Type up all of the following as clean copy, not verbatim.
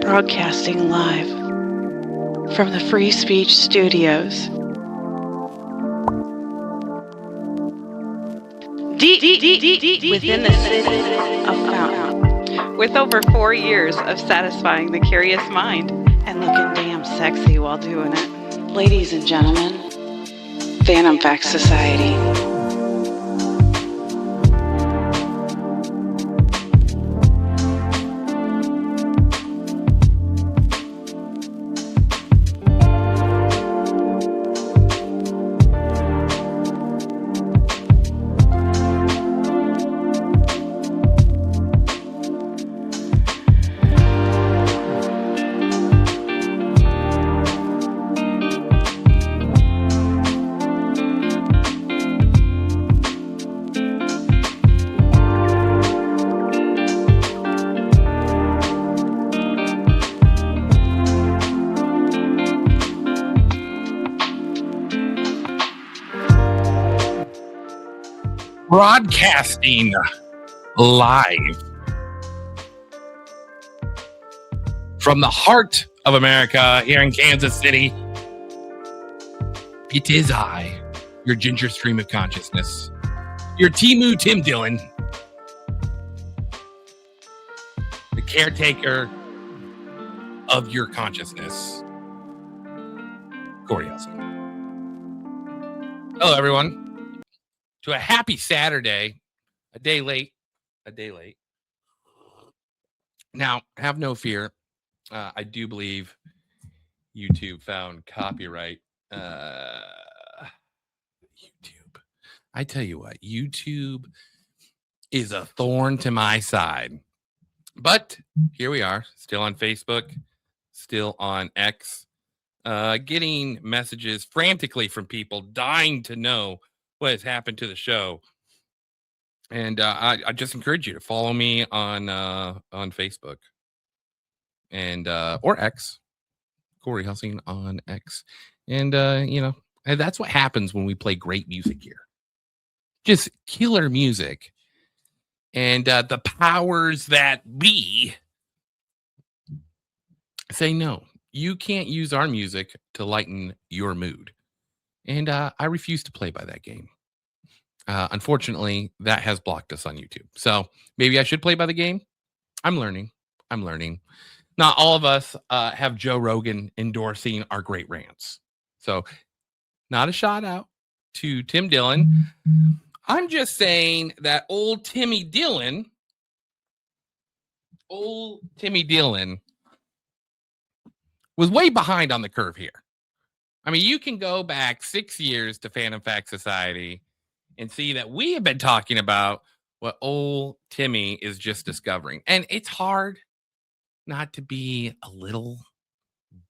Broadcasting live from the Free Speech Studios. Deep within the city of Fountain. With over 4 years of satisfying the curious mind and looking damn sexy while doing it. Ladies and gentlemen, Phantom Facts Society. Broadcasting live from the heart of America here in Kansas City. It is I, your ginger stream of consciousness, your Timu Tim Dillon, the caretaker of your consciousness, Corey Husky. Hello, everyone. To a happy Saturday, a day late. Now, have no fear. I do believe YouTube found copyright. YouTube. I tell you what, YouTube is a thorn to my side. But here we are, still on Facebook, still on X, getting messages frantically from people dying to know what has happened to the show. And I just encourage you to follow me on Facebook and or X, Corey Helsing on X. And and that's what happens when we play great music here. Just killer music. And the powers that be say no. You can't use our music to lighten your mood. And I refuse to play by that game. Unfortunately, that has blocked us on YouTube. So maybe I should play by the game. I'm learning. Not all of us have Joe Rogan endorsing our great rants. So not a shout out to Tim Dillon. I'm just saying that old Timmy Dillon was way behind on the curve here. I mean, you can go back 6 years to Phantom Fact Society and see that we have been talking about what old Timmy is just discovering. And it's hard not to be a little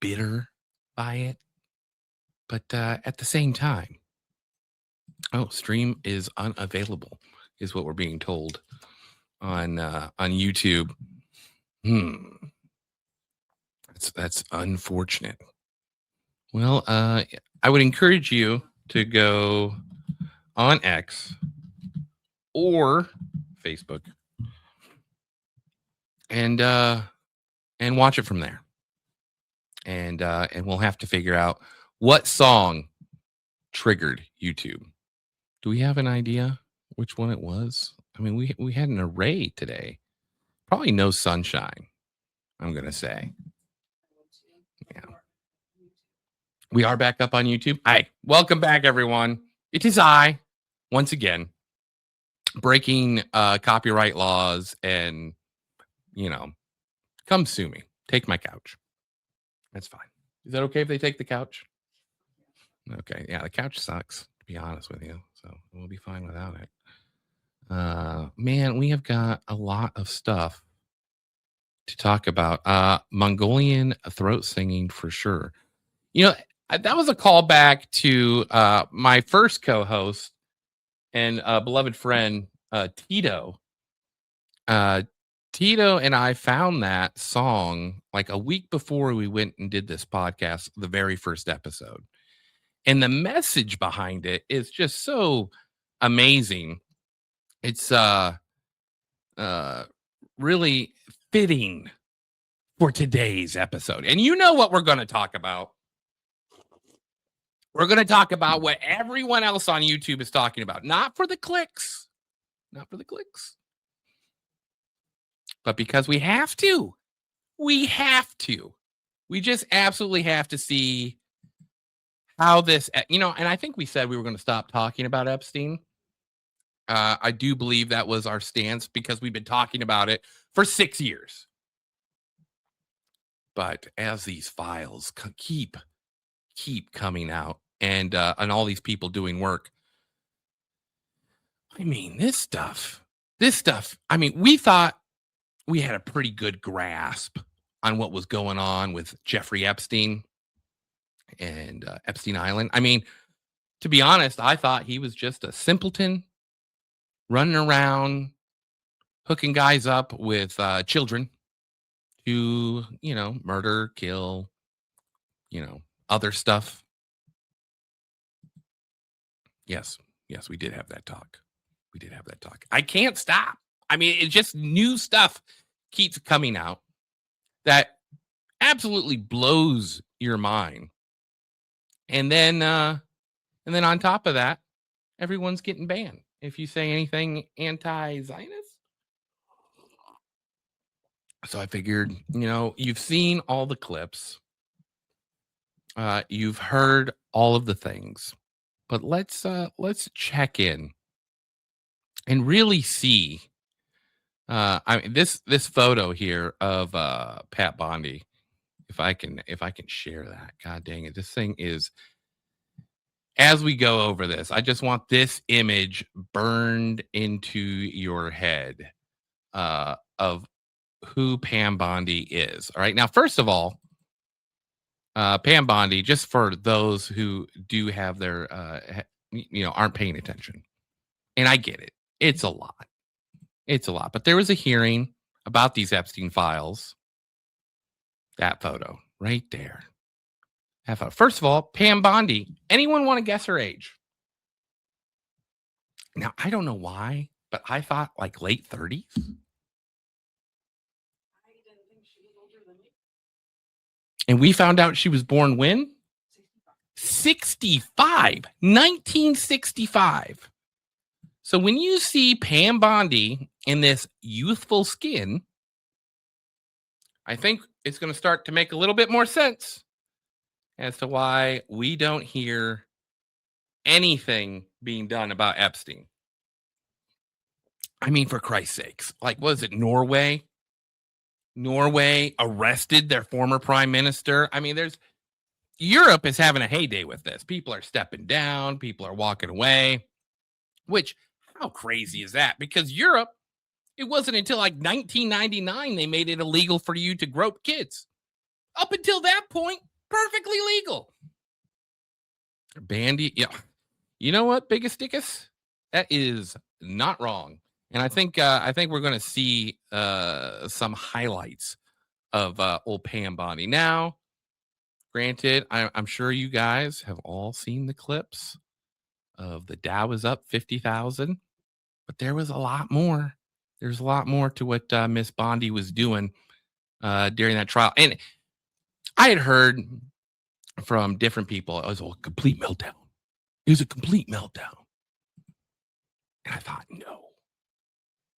bitter by it. But at the same time, stream is unavailable, is what we're being told on YouTube. That's unfortunate. Well, I would encourage you to go on X or Facebook and watch it from there. And we'll have to figure out what song triggered YouTube. Do we have an idea which one it was? I mean, we had an array today. Probably No Sunshine, I'm going to say. Yeah. We are back up on YouTube. Hi. Welcome back, everyone. It is I, once again, breaking copyright laws and, come sue me. Take my couch. That's fine. Is that okay if they take the couch? Okay. Yeah, the couch sucks, to be honest with you. So we'll be fine without it. Man, we have got a lot of stuff to talk about. Mongolian throat singing for sure. That was a callback to my first co-host and beloved friend, Tito. Tito and I found that song like a week before we went and did this podcast, the very first episode. And the message behind it is just so amazing. It's really fitting for today's episode. And you know what we're going to talk about. We're going to talk about what everyone else on YouTube is talking about. Not for the clicks. Not for the clicks. But because we have to. We have to. We just absolutely have to see how this, and I think we said we were going to stop talking about Epstein. I do believe that was our stance because we've been talking about it for 6 years. But as these files keep coming out and all these people doing work, I mean, this stuff, I mean, we thought we had a pretty good grasp on what was going on with Jeffrey Epstein and Epstein Island. I mean, to be honest, I thought he was just a simpleton running around, hooking guys up with children to, murder, kill, other stuff. Yes, we did have that talk. I can't stop. I mean, it's just new stuff keeps coming out that absolutely blows your mind. And then on top of that, everyone's getting banned if you say anything anti-Zionist. So I figured, you've seen all the clips. You've heard all of the things. But let's check in and really see. I mean, this photo here of Pat Bondi, if I can share that. God dang it, this thing is. As we go over this, I just want this image burned into your head of who Pam Bondi is. All right, now first of all, Pam Bondi, just for those who do have their, aren't paying attention. And I get it. It's a lot. But there was a hearing about these Epstein files. That photo right there. That photo. First of all, Pam Bondi. Anyone want to guess her age? Now, I don't know why, but I thought like late 30s. And we found out she was born when? 65. 1965. So when you see Pam Bondi in this youthful skin, I think it's going to start to make a little bit more sense as to why we don't hear anything being done about Epstein. I mean, for Christ's sakes, like, was it Norway? Norway arrested their former prime minister. I mean, Europe is having a heyday with this. People are stepping down. People are walking away, which, how crazy is that? Because Europe, it wasn't until like 1999 they made it illegal for you to grope kids. Up until that point, perfectly legal. Bandy, yeah. You know what, Biggest Dickus? That is not wrong. And I think we're going to see some highlights of old Pam Bondi. Now, granted, I'm sure you guys have all seen the clips of the Dow was up 50,000, but there was a lot more. There's a lot more to what Miss Bondi was doing during that trial. And I had heard from different people, it was a complete meltdown. It was a complete meltdown. And I thought, no.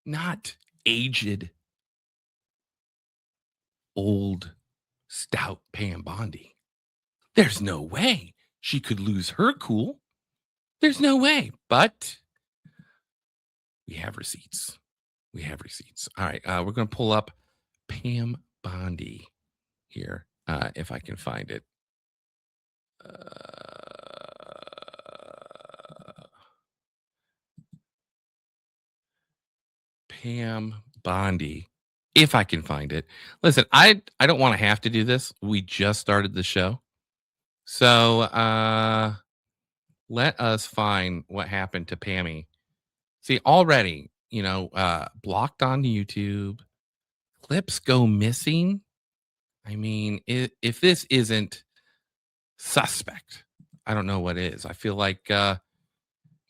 Not aged, old, stout Pam Bondi. There's no way she could lose her cool. There's no way. But we have receipts. All right. We're going to pull up Pam Bondi here, if I can find it. Pam Bondi, if I can find it. Listen, I don't want to have to do this. We just started the show. So let us find what happened to Pammy. See, already, blocked on YouTube. Clips go missing. I mean, if this isn't suspect, I don't know what is. I feel like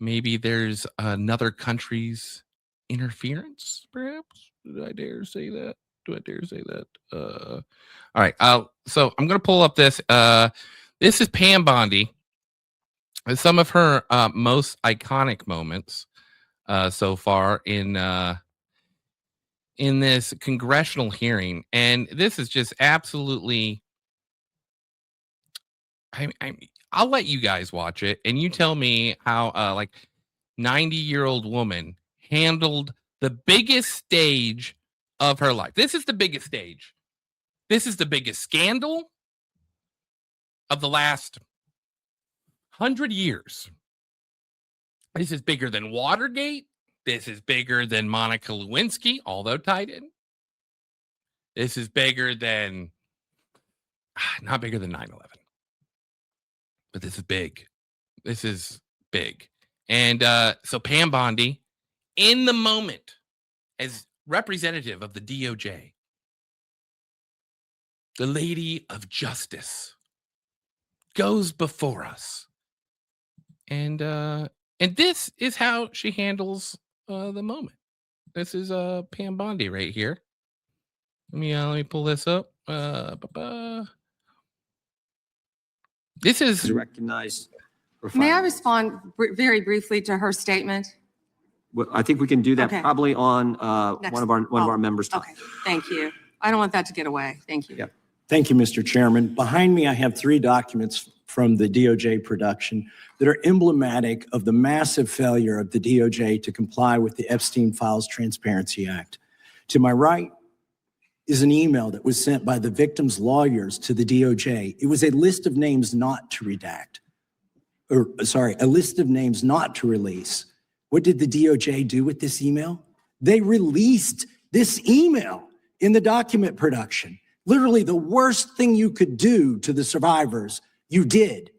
maybe there's another country's interference, perhaps. Did I dare say that? Do I dare say that? All right. So I'm going to pull up this. This is Pam Bondi. Some of her most iconic moments so far in this congressional hearing, and this is just absolutely. I'll let you guys watch it, and you tell me how like 90-year-old woman handled the biggest stage of her life. This is the biggest stage. This is the biggest scandal of the last 100 years. This is bigger than Watergate. This is bigger than Monica Lewinsky, although tied in. This is bigger than, not bigger than 9/11. But this is big. This is big. And so Pam Bondi, in the moment, as representative of the DOJ, the Lady of Justice, goes before us. And this is how she handles the moment. This is Pam Bondi right here. Let me pull this up. This is recognized. May I respond very briefly to her statement? Well, I think we can do that Okay. probably on Next. one of our members. Okay, thank you. I don't want that to get away. Thank you. Yeah. Thank you, Mr. Chairman. Behind me, I have 3 documents from the DOJ production that are emblematic of the massive failure of the DOJ to comply with the Epstein Files Transparency Act. To my right is an email that was sent by the victim's lawyers to the DOJ. It was a list of names not to redact, a list of names not to release. What did the DOJ do with this email? They released this email in the document production. Literally the worst thing you could do to the survivors, you did.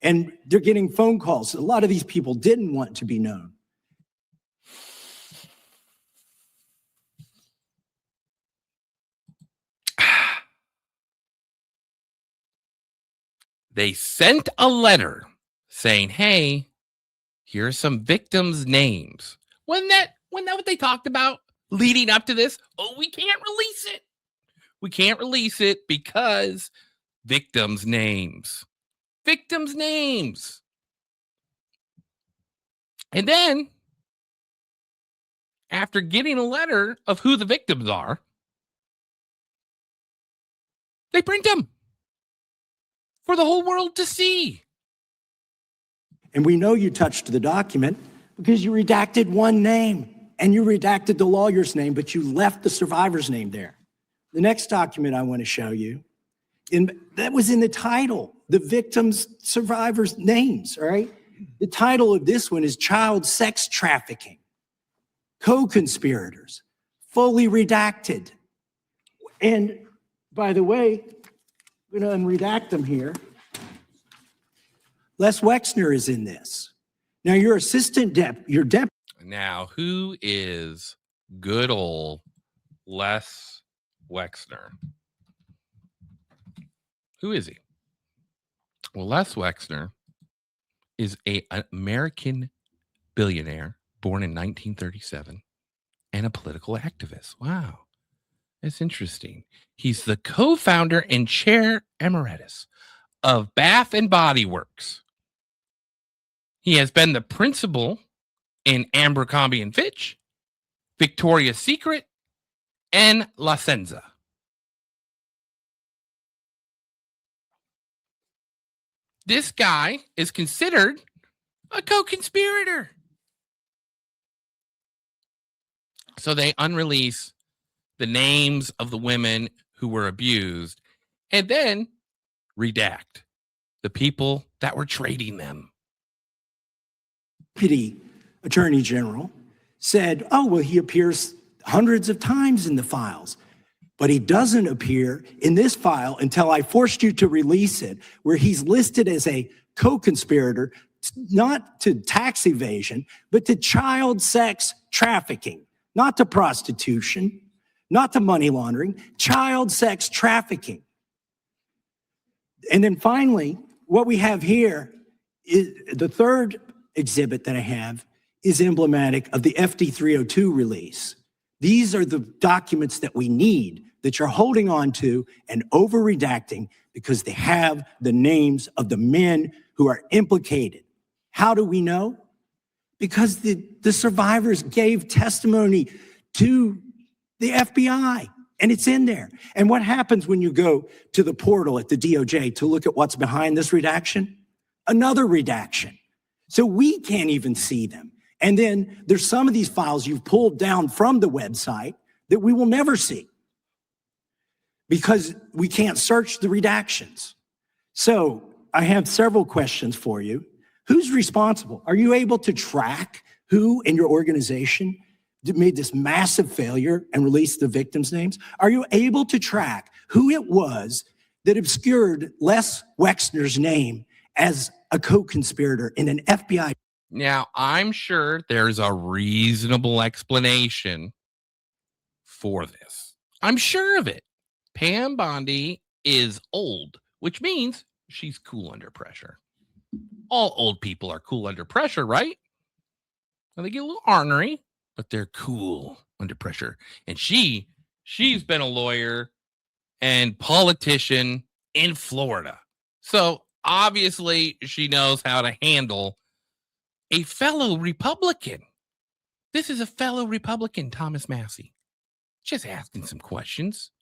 And they're getting phone calls. A lot of these people didn't want to be known. they sent a letter saying, hey, here's some victims' names. Wasn't that what they talked about leading up to this? Oh, we can't release it. We can't release it because victims' names. Victims' names. And then, after getting a letter of who the victims are, they print them for the whole world to see. And we know you touched the document because you redacted one name and you redacted the lawyer's name, but you left the survivor's name there. The next document I want to show you, that was in the title, the victims' survivors' names, all right? The title of this one is Child Sex Trafficking, Co-Conspirators, fully redacted. And by the way, I'm going to unredact them here. Les Wexner is in this. Now, your your deputy. Now, who is good old Les Wexner? Who is he? Well, Les Wexner is an American billionaire born in 1937 and a political activist. Wow, that's interesting. He's the co-founder and chair emeritus of Bath and Body Works. He has been the principal in Abercrombie & Fitch, Victoria's Secret, and La Senza. This guy is considered a co-conspirator. So they unrelease the names of the women who were abused and then redact the people that were trading them. Deputy Attorney General said, oh, well, he appears hundreds of times in the files, but he doesn't appear in this file until I forced you to release it, where he's listed as a co-conspirator, not to tax evasion, but to child sex trafficking, not to prostitution, not to money laundering, child sex trafficking. And then finally, what we have here is the third exhibit that I have is emblematic of the FD 302 release. These are the documents that we need that you're holding on to and over redacting because they have the names of the men who are implicated. How do we know? Because the survivors gave testimony to the FBI, and it's in there. And what happens when you go to the portal at the DOJ to look at what's behind this redaction? Another redaction. So we can't even see them. And then there's some of these files you've pulled down from the website that we will never see because we can't search the redactions. So I have several questions for you. Who's responsible? Are you able to track who in your organization made this massive failure and released the victims' names? Are you able to track who it was that obscured Les Wexner's name as a co-conspirator in an FBI? Now, I'm sure there's a reasonable explanation for this. I'm sure of it. Pam Bondi is old, which means she's cool under pressure. All old people are cool under pressure, right? Well, they get a little ornery, but they're cool under pressure. And she's been a lawyer and politician in Florida. So obviously she knows how to handle a fellow Republican. This is a fellow Republican, Thomas Massie. Just asking some questions.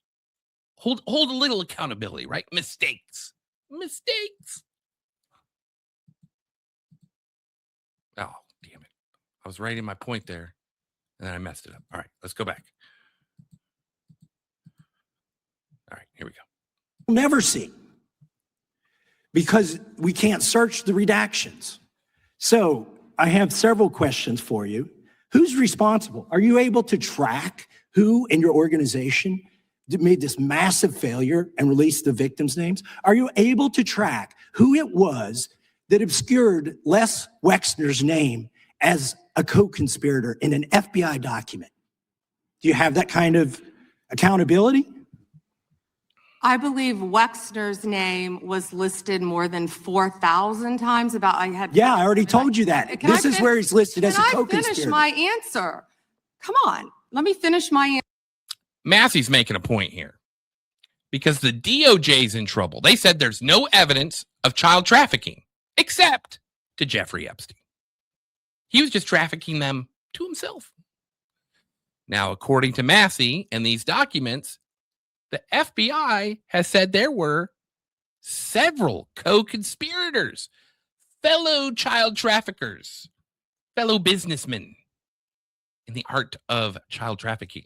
Hold a little accountability, right? Mistakes. Oh, damn it. I was writing my point there, and then I messed it up. All right, let's go back. All right, here we go. We'll never see because we can't search the redactions. So I have several questions for you. Who's responsible? Are you able to track who in your organization made this massive failure and released the victims' names? Are you able to track who it was that obscured Les Wexner's name as a co-conspirator in an FBI document? Do you have that kind of accountability? I believe Wexner's name was listed more than 4,000 times. Yeah, I already told you that. Can This I is where he's listed as a Can I co-conspirator. finish my answer? Come on, let me finish my answer. Massey's making a point here because the DOJ's in trouble. They said there's no evidence of child trafficking except to Jeffrey Epstein. He was just trafficking them to himself. Now, according to Massey and these documents, the FBI has said there were several co-conspirators, fellow child traffickers, fellow businessmen in the art of child trafficking.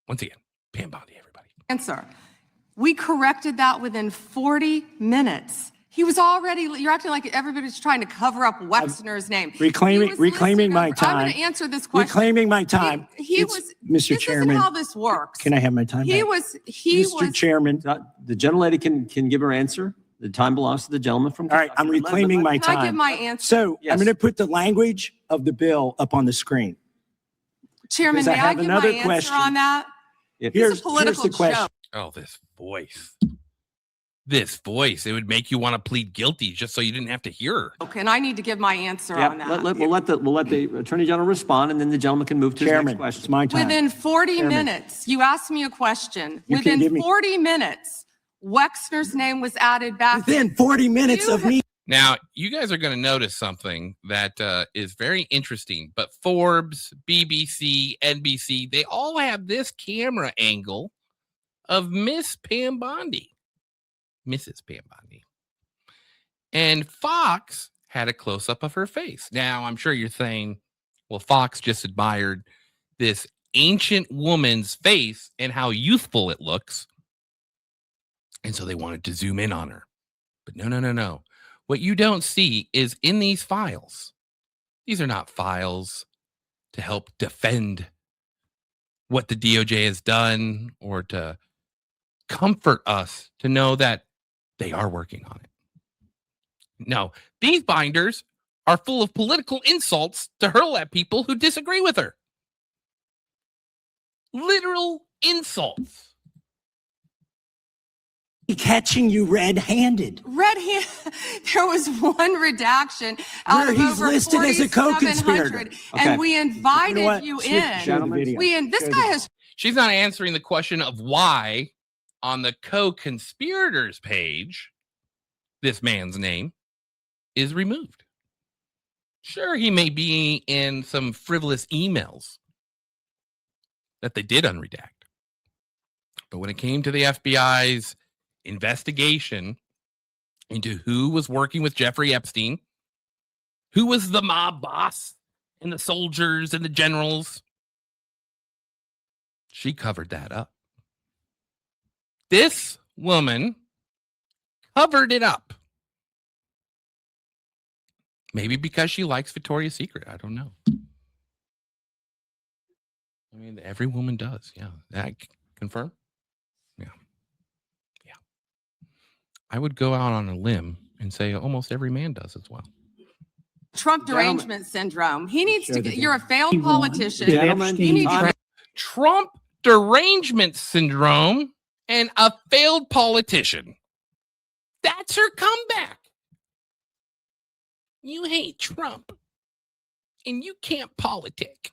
Once again, Pam Bondi, everybody. Answer. We corrected that within 40 minutes. He was already, you're acting like everybody's trying to cover up Wexner's name. Reclaiming He was my listed over- time. I'm going to answer this question. Reclaiming my time. He was, Mr. this Chairman. isn't how this works. Can I have my time He back? was, Mr. Chairman. The gentlelady can give her answer. The time belongs to the gentleman from. All right, I'm Kentucky. reclaiming my Can I give time. my answer? So Yes. I'm going to put the language of the bill up on the screen. Chairman, because I may I have give another my answer question. on that? Here's a political the question. show. Oh, this voice. This voice. It would make you want to plead guilty just so you didn't have to hear her. Okay, and I need to give my answer Yeah, on that. we'll let the Attorney General respond, and then the gentleman can move to his next Chairman, question. it's my time. Within 40 Chairman. minutes, you asked me a question. You can give Within me- 40 minutes, Wexner's name was added back. Within 40 minutes You of me. Now, you guys are going to notice something that is very interesting, but Forbes, BBC, NBC, they all have this camera angle of Miss Pam Bondi, Mrs. Pam Bondi. And Fox had a close-up of her face. Now, I'm sure you're saying, well, Fox just admired this ancient woman's face and how youthful it looks. And so they wanted to zoom in on her. But no. What you don't see is in these files. These are not files to help defend what the DOJ has done or to comfort us to know that they are working on it. No, these binders are full of political insults to hurl at people who disagree with her. Literal insults. Catching you red-handed. Red hand, there was one redaction out Where of he's over listed as a co-conspirator. 4,700, Okay. and we invited You know what? you Switch in. show the video. This Show guy the- has She's not answering the question of why on the co-conspirators page, this man's name is removed. Sure, he may be in some frivolous emails that they did unredact. But when it came to the FBI's investigation into who was working with Jeffrey Epstein, who was the mob boss and the soldiers and the generals, she covered that up. This woman covered it up. Maybe because she likes Victoria's Secret. I don't know. I mean, every woman does. Yeah. That confirm? Yeah. Yeah. I would go out on a limb and say almost every man does as well. Trump Gentlemen. derangement syndrome. He needs Show to the get, you're a failed video. politician. Gentlemen, You need to I'm- Trump derangement syndrome and a failed politician. That's her comeback. You hate Trump and you can't politic.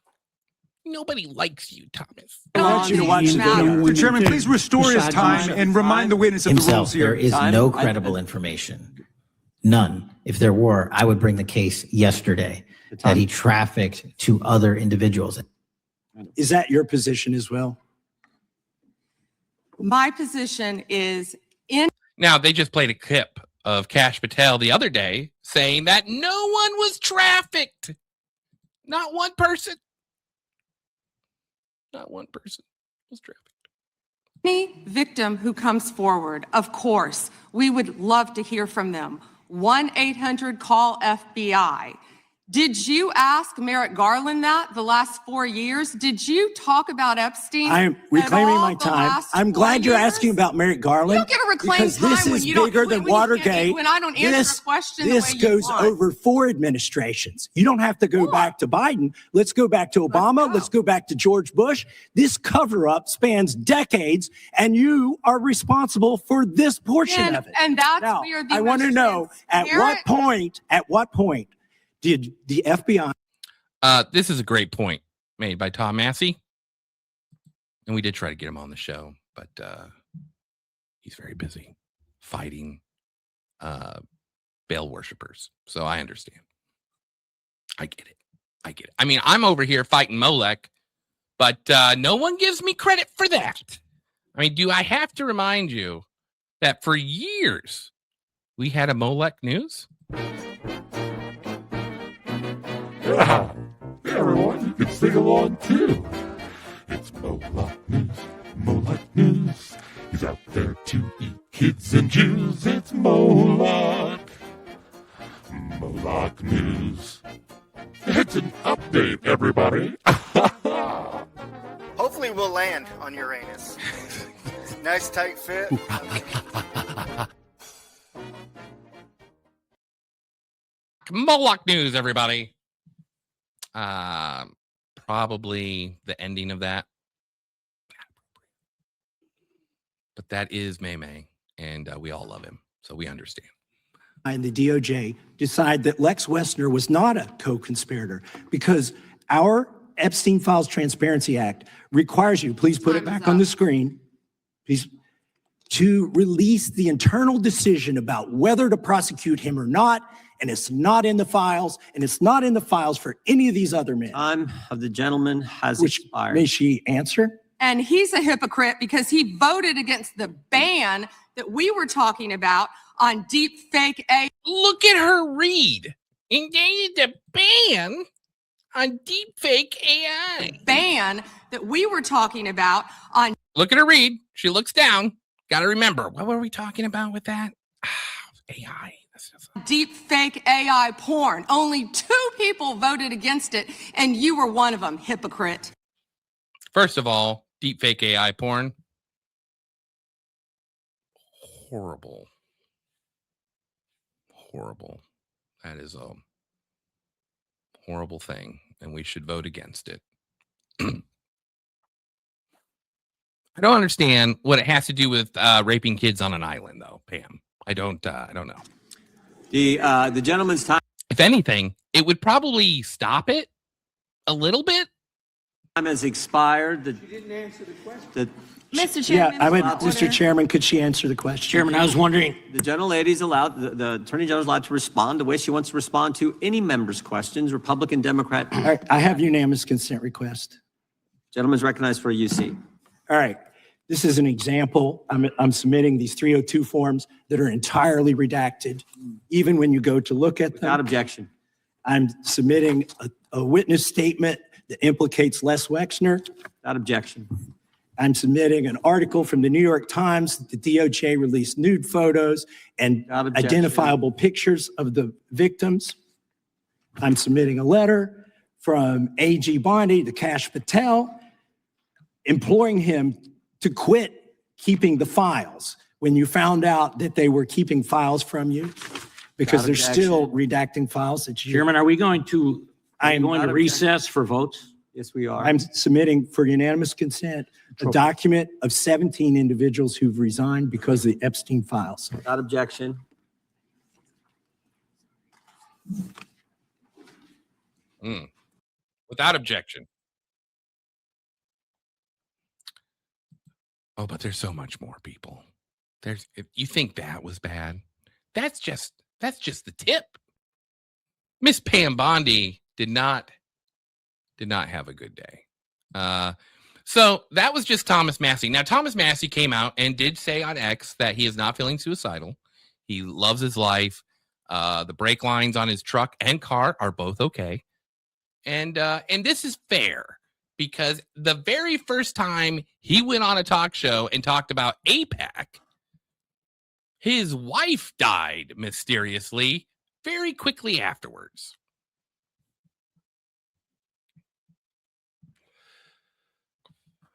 Nobody likes you, Thomas. I want you to watch the Matter. video. Mr. Chairman, please restore his Besides time himself. and remind the witness of the himself. rules There here. is Time. no I- credible information. None. If there were, I would bring the case yesterday that he trafficked to other individuals. Is that your position as well? My position is Now, they just played a clip of Kash Patel the other day saying that no one was trafficked. Not one person. Not one person was trafficked. any victim who comes forward. Of course, we would love to hear from them. 1-800-CALL-FBI. Did you ask Merrick Garland that the last 4 years? Did you talk about Epstein? I am at reclaiming all my the time. last I'm 4 glad you're years? asking about Merrick Garland. You don't get to reclaim because this time when is you don't- bigger than when you can't- Watergate. when I don't answer a question the This way you goes want. over 4 administrations. You don't have to go What? back to Biden. Let's go back to Obama. go. Let's go back to George Bush. This cover-up spans decades, and you are responsible for this portion of it. And that's Now, where the I want to know at what point did the FBI This is a great point made by Tom Massey. And we did try to get him on the show, but he's very busy fighting Baal worshipers. So I understand. I get it. I mean, I'm over here fighting Molech, but no one gives me credit for that. I mean, do I have to remind you that for years we had a Molech news? Yeah, everyone, you can sing along too. It's Moloch News, Moloch News. He's out there to eat kids and Jews. It's Moloch, Moloch News. It's an update, everybody. Hopefully we'll land on Uranus. Nice tight fit. Moloch news, everybody. Probably the ending of that. But that is May May, and we all love him, so we understand. and the DOJ decide that Lex Wessner was not a co-conspirator because our Epstein Files Transparency Act requires you, please put it Time is back on up. the screen, please, to release the internal decision about whether to prosecute him or not. And it's not in the files, and it's not in the files for any of these other men. Time of the gentleman has Which, expired. may she answer? And he's a hypocrite because he voted against the ban that we were talking about on deep fake AI. Look at her read. Engaged a ban on deepfake AI. Ban that we were talking about on Look at her read. She looks down. Got to remember, what were we talking about with that? AI. That's just- deep fake AI porn. Only 2 people voted against it, and you were one of them, hypocrite. First of all, deepfake AI porn. Horrible. Horrible. That is a horrible thing, and we should vote against it. I don't understand what it has to do with raping kids on an island, though, Pam. I don't know. The gentleman's time If anything, it would probably stop it a little bit. has expired. She didn't answer the question. Mr. Yeah, Chairman. I would, point of Mr. order. Chairman, could she answer the question? Chairman, I was wondering, The gentlelady's allowed, the Attorney General's allowed to respond the way she wants to respond to any member's questions, Republican, Democrat. All right, I have unanimous consent request. Gentleman's recognized for a UC. All right, this is an example. I'm submitting these 302 forms that are entirely redacted, even when you go to look at Without them. objection. I'm submitting a witness statement that implicates Les Wexner. Without objection. I'm submitting an article from the New York Times that the DOJ released nude photos and Without objection. identifiable pictures of the victims. I'm submitting a letter from A.G. Bondi to Kash Patel, imploring him to quit keeping the files when you found out that they were keeping files from you, because Without they're still redacting files that you. Chairman, are we going to I'm Without objection. recess for votes? Yes, we are. I'm submitting for unanimous consent a document of 17 individuals who've resigned because of the Epstein files. Without objection. Without objection. Oh, but there's so much more, people. If you think that was bad, that's just the tip. Miss Pam Bondi did not have a good day. So that was just Thomas Massey. Now, Thomas Massey came out and did say on X that he is not feeling suicidal. He loves his life. The brake lines on his truck and car are both okay. And this is fair, because the very first time he went on a talk show and talked about AIPAC, his wife died mysteriously very quickly afterwards.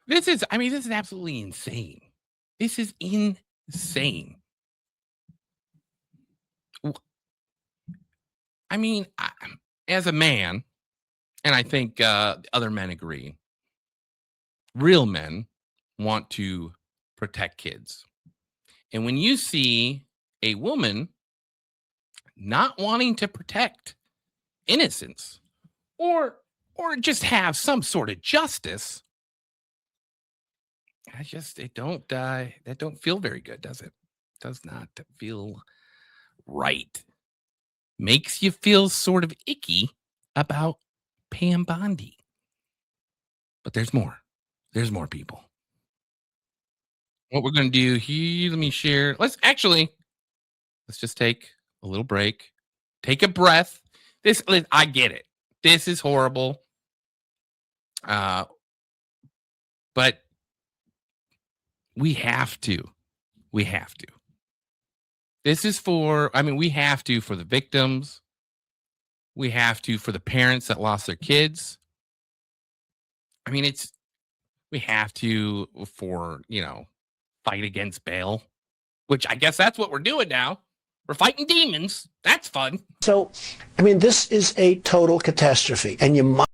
This is absolutely insane. This is insane. I mean, as a man, and I think other men agree, real men want to protect kids. And when you see a woman not wanting to protect innocence or just have some sort of justice, that don't feel very good, does it? Does not feel right. Makes you feel sort of icky about Pam Bondi. But there's more. There's more, people. What we're going to do here, let me share. Let's just take a little break. Take a breath. I get it. This is horrible. But we have to. This is we have to for the victims. We have to for the parents that lost their kids. We have to for, fight against bail, which I guess that's what we're doing now. We're fighting demons. That's fun. So, this is a total catastrophe, and you must.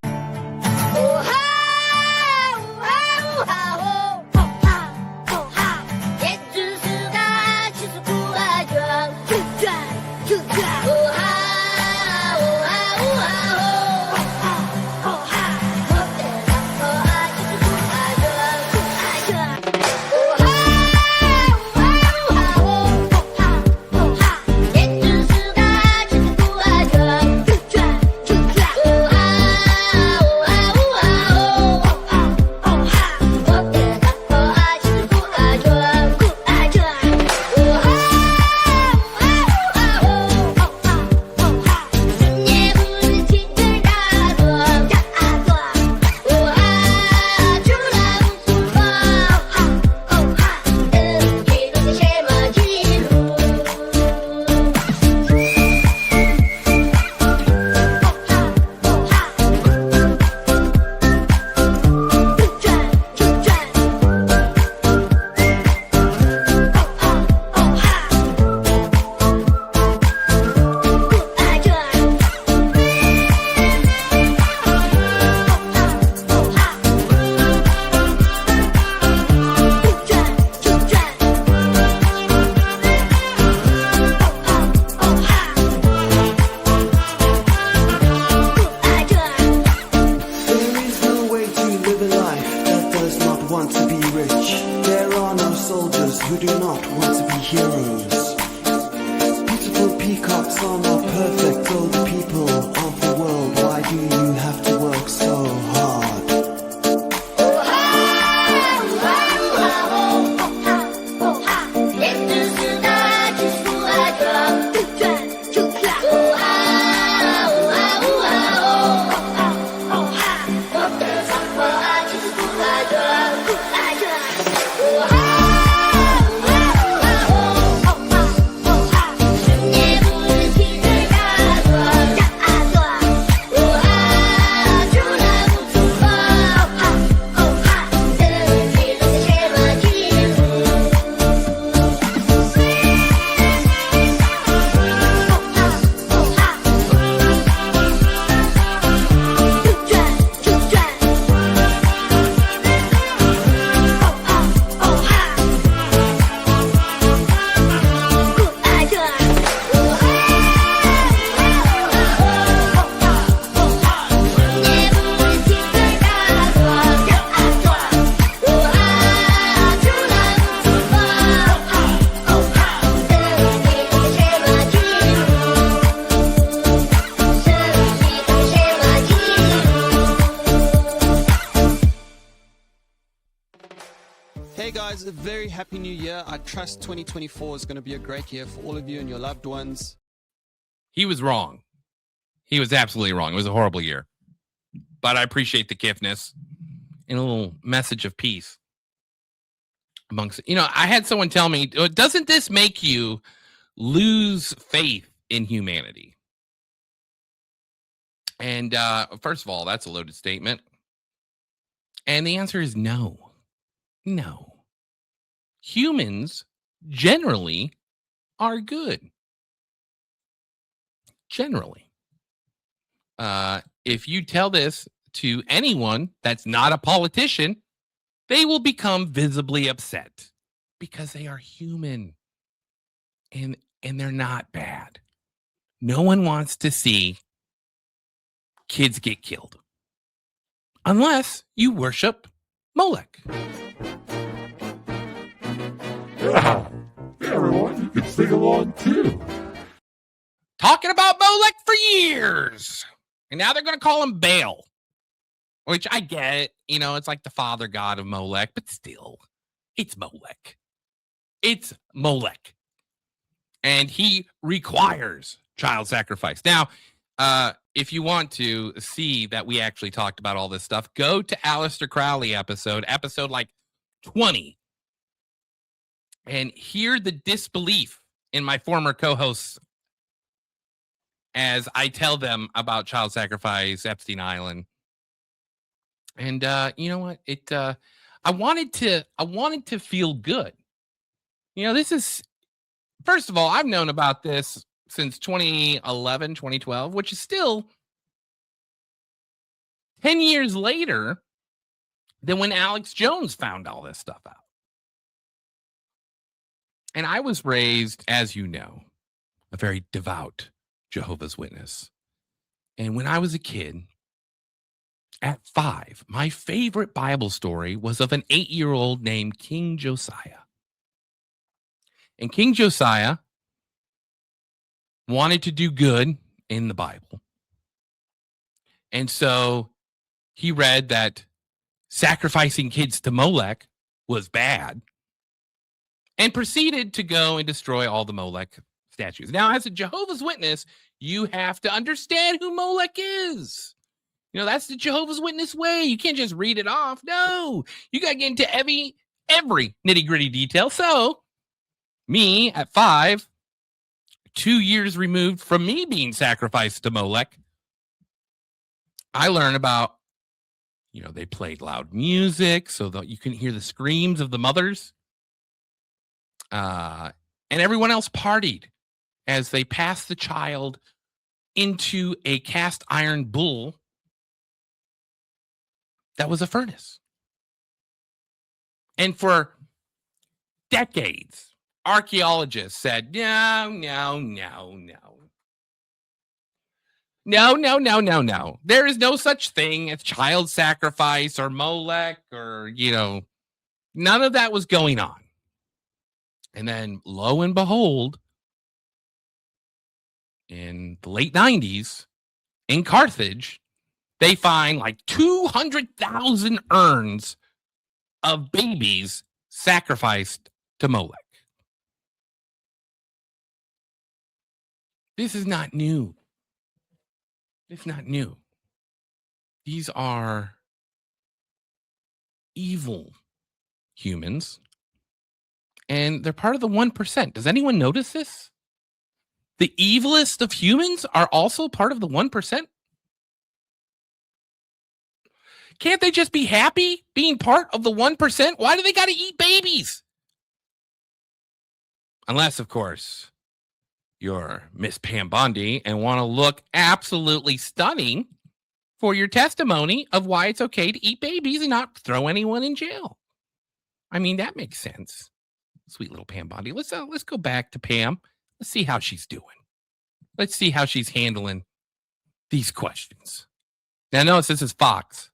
those who do not want to be heroes. Beautiful peacocks are not perfect, oh the people of the world, why do you have to work so hard? Hey guys, a very happy new year. I trust 2024 is going to be a great year for all of you and your loved ones. He was wrong. He was absolutely wrong. It was a horrible year. But I appreciate the giftness and a little message of peace amongst, I had someone tell me, doesn't this make you lose faith in humanity? And first of all, that's a loaded statement. And the answer is no. No. Humans generally are good. Generally. If you tell this to anyone that's not a politician, they will become visibly upset because they are human and they're not bad. No one wants to see kids get killed unless you worship Molech. Yeah, everyone, you can sing along too. Talking about Molech for years. And now they're going to call him Baal, which I get it. It's like the father god of Molech, but still, it's Molech. It's Molech. And he requires child sacrifice. Now, if you want to see that we actually talked about all this stuff, go to Aleister Crowley episode like 20, and hear the disbelief in my former co-hosts as I tell them about child sacrifice, Epstein Island. And you know what? I wanted to feel good. This is, first of all, I've known about this since 2011, 2012, which is still 10 years later than when Alex Jones found all this stuff out. And I was raised, as you know, a very devout Jehovah's Witness. And when I was a kid, at 5, my favorite Bible story was of an 8-year-old named King Josiah. And King Josiah wanted to do good in the Bible. And so he read that sacrificing kids to Molech was bad and proceeded to go and destroy all the Molech statues. Now, as a Jehovah's Witness, you have to understand who Molech is. That's the Jehovah's Witness way. You can't just read it off. No, you got to get into every nitty-gritty detail. So, me at 5, 2 years removed from me being sacrificed to Molech, I learned about, they played loud music so that you can hear the screams of the mothers. And everyone else partied as they passed the child into a cast iron bull that was a furnace. And for decades, archaeologists said, no. There is no such thing as child sacrifice or Molech or, none of that was going on. And then lo and behold, in the late 90s in Carthage, they find like 200,000 urns of babies sacrificed to Molech. This is not new. It's not new. These are evil humans, and they're part of the 1%. Does anyone notice this? The evilest of humans are also part of the 1%. Can't they just be happy being part of the 1%? Why do they got to eat babies? Unless, of course, you're Miss Pam Bondi and want to look absolutely stunning for your testimony of why it's okay to eat babies and not throw anyone in jail. I mean, that makes sense. Sweet little Pam Bondi. Let's go back to Pam. Let's see how she's doing. Let's see how she's handling these questions. Now, notice this is Fox.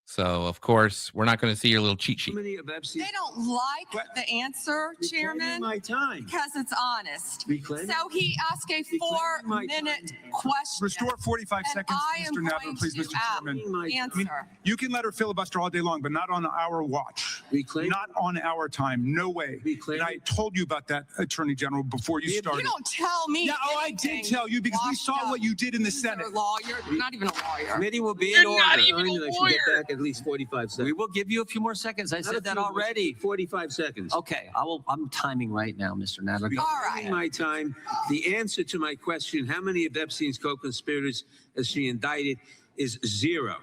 So, of course, we're not going to see your little cheat sheet. They don't like the answer, Chairman, My time. because it's honest. Reclaiming- So he asked a 4-minute question. Restore 45 and seconds, I am Mr. Nadler, going please, to Mr. Chairman. answer. You can let her filibuster all day long, but not on our watch. Reclaim- Not on our time. No way. Reclaim- And I told you about that, Attorney General, before you started. You don't tell me. Yeah, I anything, did tell you because we washed saw up what you did in the loser Senate. Lawyer, not even a lawyer. Committee will be You're in order. not even a I should lawyer. get back at least 45 seconds. We will give you a few more seconds. I said that already. 45 seconds. Okay, I'm timing right now, Mr. Nadler. All right. My time. The answer to my question, how many of Epstein's co-conspirators has she indicted, is 0.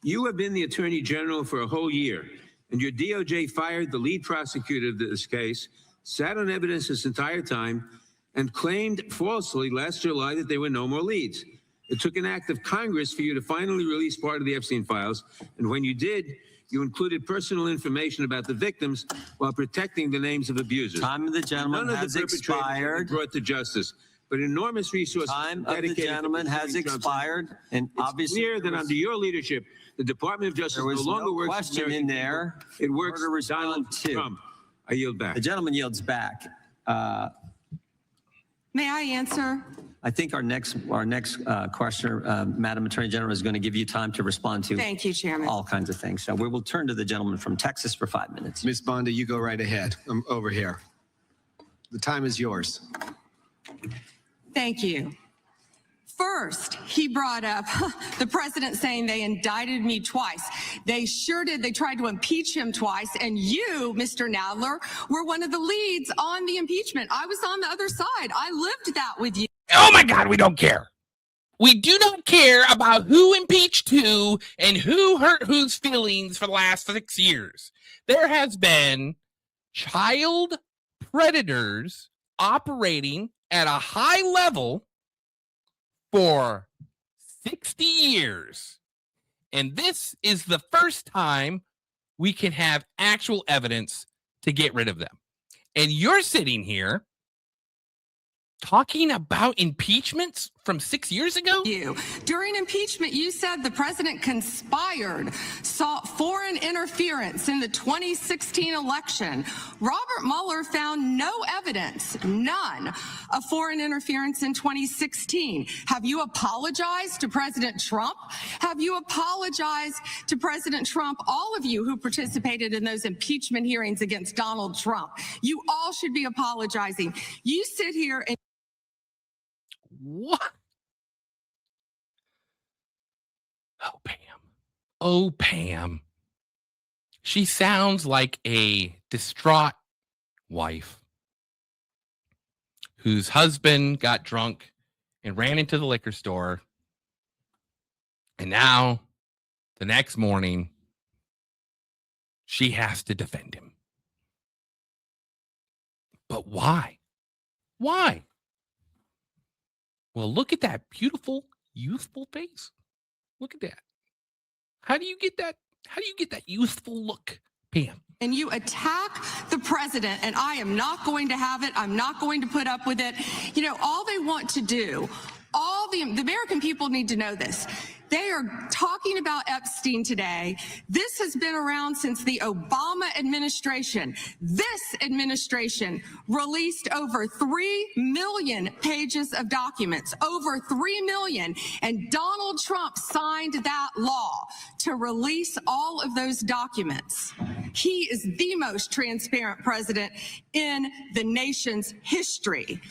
You have been the Attorney General for a whole year, and your DOJ fired the lead prosecutor of this case, sat on evidence this entire time, and claimed falsely last July that there were no more leads. It took an act of Congress for you to finally release part of the Epstein files, and when you did, you included personal information about the victims while protecting the names of abusers. Time of the gentleman None has of the perpetrators have been expired. brought to justice, but enormous resources Time of the dedicated to gentleman has pursuing Trump's expired, and It's obviously clear that under your leadership, the Department of Justice there no was longer no works for question American in there. people. It works Order for respond Donald to. Trump. I yield back. The gentleman yields back. May I answer? I think our next questioner, Madam Attorney General, is going to give you time to respond to Thank you, Chairman. all kinds of things. So we will turn to the gentleman from Texas for 5 minutes. Ms. Bondi, you go right ahead. I'm over here. The time is yours. Thank you. First, he brought up the president saying they indicted me twice. They sure did. They tried to impeach him twice. And you, Mr. Nadler, were one of the leads on the impeachment. I was on the other side. I lived that with you. Oh my God, we don't care. We do not care about who impeached who and who hurt whose feelings for the last 6 years. There has been child predators operating at a high level for 60 years. And this is the first time we can have actual evidence to get rid of them. And you're sitting here talking about impeachments from 6 years ago? During impeachment, you said the president conspired, sought foreign interference in the 2016 election. Robert Mueller found no evidence, none, of foreign interference in 2016. Have you apologized to President Trump? Have you apologized to President Trump, all of you who participated in those impeachment hearings against Donald Trump? You all should be apologizing. You sit here and What? Oh, Pam. Oh, Pam. She sounds like a distraught wife whose husband got drunk and ran into the liquor store. And now, the next morning, she has to defend him. But why? Why? Well, look at that beautiful, youthful face. Look at that. How do you get that? How do you get that youthful look, Pam? And you attack the president, and I am not going to have it. I'm not going to put up with it. You know, all they want to do, All the American people need to know this. They are talking about Epstein today. This has been around since the Obama administration. This administration released over 3 million pages of documents, over 3 million. And Donald Trump signed that law to release all of those documents. He is the most transparent president in the nation's history.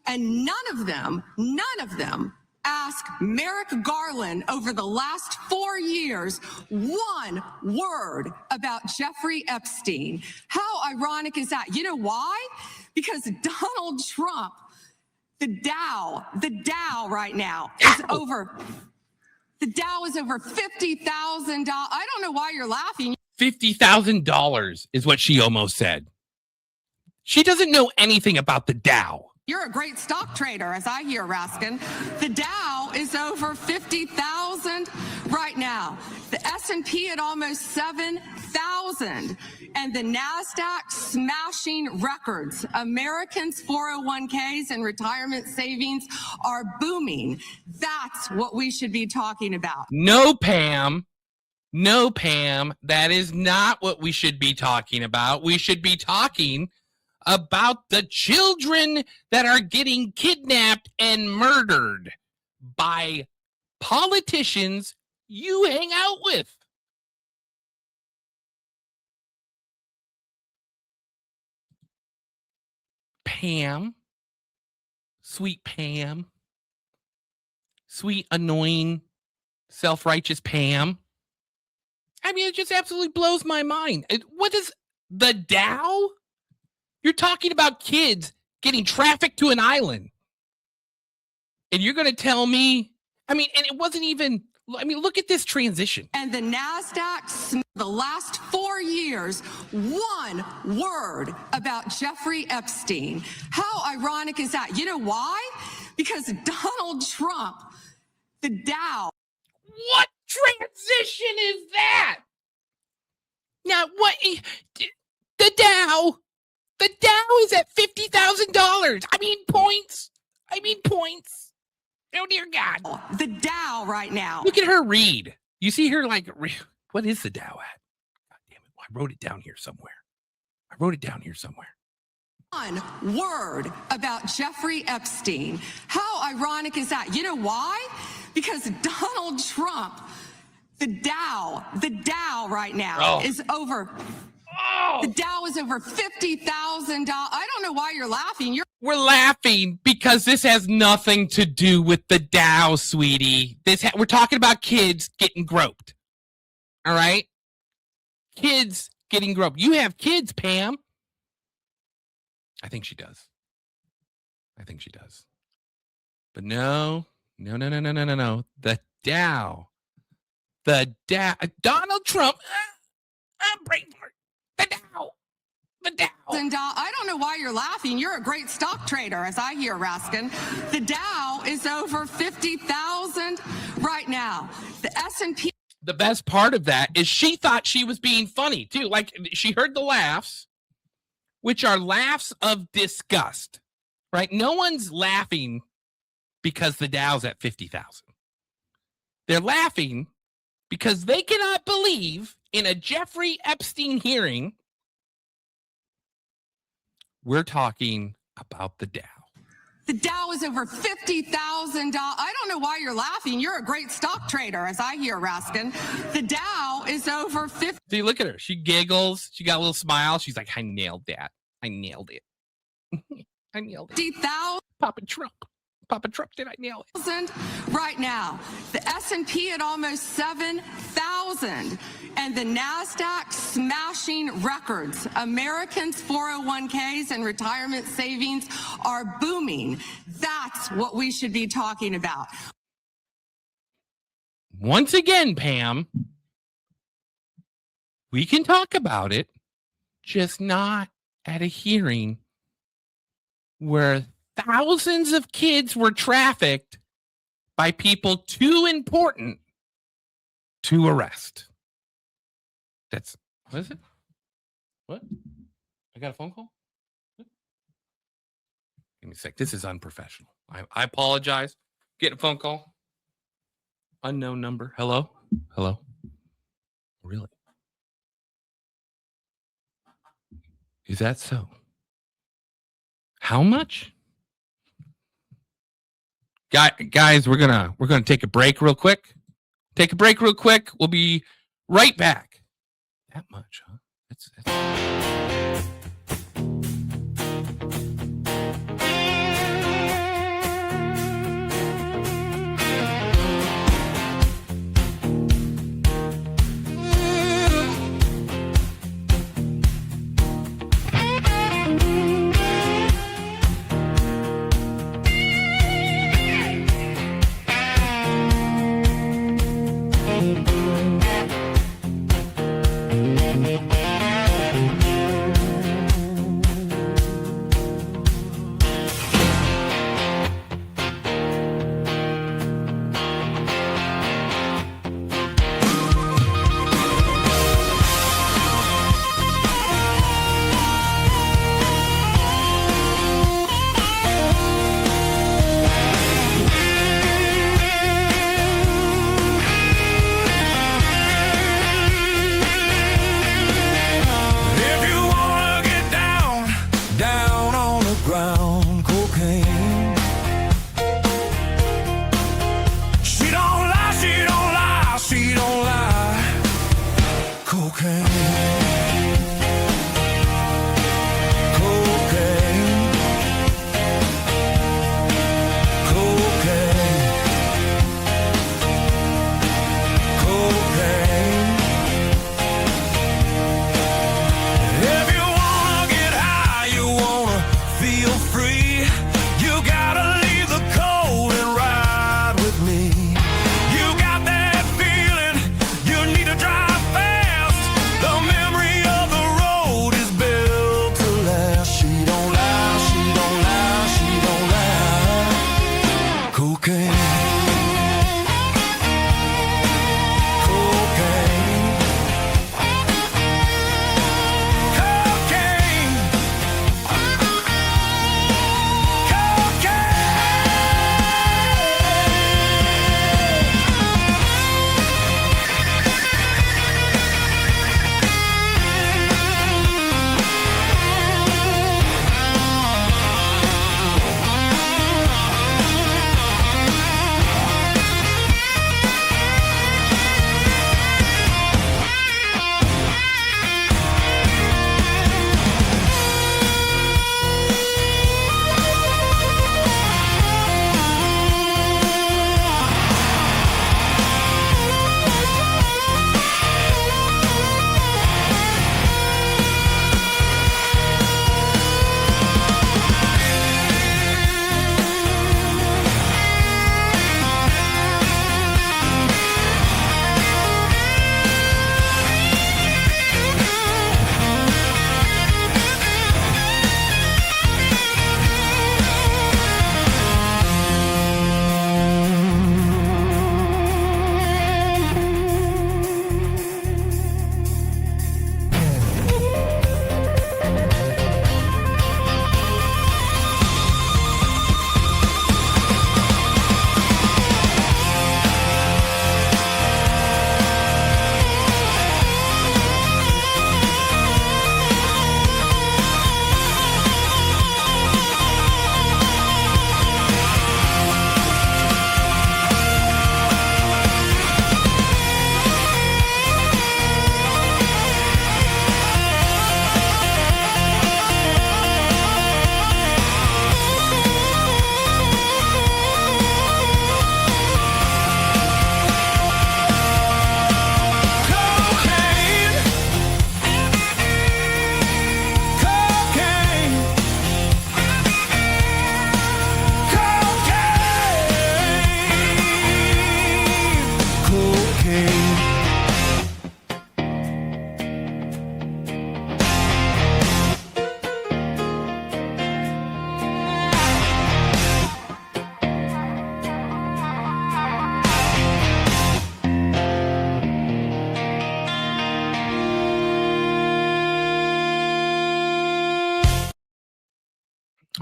And none of them ask Merrick Garland over the last 4 years one word about Jeffrey Epstein. How ironic is that? You know why? Because Donald Trump, the Dow right now is over. The Dow is over $50,000. I don't know why you're laughing. $50,000 is what she almost said. She doesn't know anything about the Dow. You're a great stock trader, as I hear, Raskin. The Dow is over 50,000 right now. The S&P at almost 7,000. And the NASDAQ smashing records. Americans' 401ks and retirement savings are booming. That's what we should be talking about. No, Pam. No, Pam. That is not what we should be talking about. We should be talking about the children that are getting kidnapped and murdered by politicians you hang out with. Pam, sweet Pam, sweet, annoying, self-righteous Pam. I mean, it just absolutely blows my mind. What is the Dow? You're talking about kids getting trafficked to an island. And you're going to tell me, I mean, and it wasn't even, I mean, look at this transition. And the NASDAQ, the last 4 years, one word about Jeffrey Epstein. How ironic is that? You know why? Because Donald Trump, the Dow. What transition is that? Now, what? The Dow is at $50,000. I mean, points. Oh, dear God. The Dow right now. Look at her read. You see her like, what is the Dow at? God damn it. I wrote it down here somewhere. One word about Jeffrey Epstein. How ironic is that? You know why? Because Donald Trump, the Dow right now is over. The Dow is over $50,000. I don't know why you're laughing. We're laughing because this has nothing to do with the Dow, sweetie. We're talking about kids getting groped. All right? Kids getting groped. You have kids, Pam. I think she does. But no. The Dow. Donald Trump. I'm praying for it. The Dow. And I don't know why you're laughing. You're a great stock trader, as I hear, Raskin. The Dow is over 50,000 right now. The S&P. The best part of that is she thought she was being funny, too. Like, she heard the laughs, which are laughs of disgust, right? No one's laughing because the Dow's at 50,000. They're laughing because they cannot believe in a Jeffrey Epstein hearing we're talking about the Dow. The Dow is over $50,000. I don't know why you're laughing. You're a great stock trader, as I hear, Raskin. The Dow is over 50. See, look at her. She giggles. She got a little smile. She's like, I nailed that. I nailed it. 50,000. Papa Trump, did I nail it? Right now. The S&P at almost 7,000. And the NASDAQ smashing records. Americans' 401ks and retirement savings are booming. That's what we should be talking about. Once again, Pam, we can talk about it, just not at a hearing where thousands of kids were trafficked by people too important to arrest. What is it? What? I got a phone call? What? Give me a sec. This is unprofessional. I apologize. Getting a phone call. Unknown number. Hello? Hello? Really? Is that so? How much? Guys, we're gonna take a break real quick. Take a break real quick. We'll be right back. That much, huh? That's...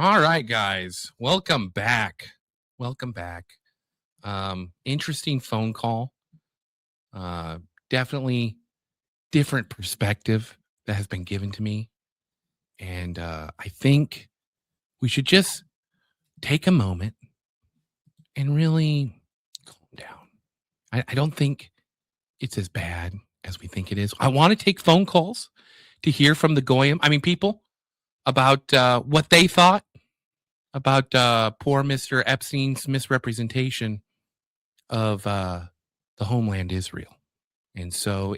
All right, guys. Welcome back. Welcome back. Interesting phone call. Definitely different perspective that has been given to me. And I think we should just take a moment and really calm down. I don't think it's as bad as we think it is. I want to take phone calls to hear from the Goyim, people, about what they thought about poor Mr. Epstein's misrepresentation of the homeland Israel. And so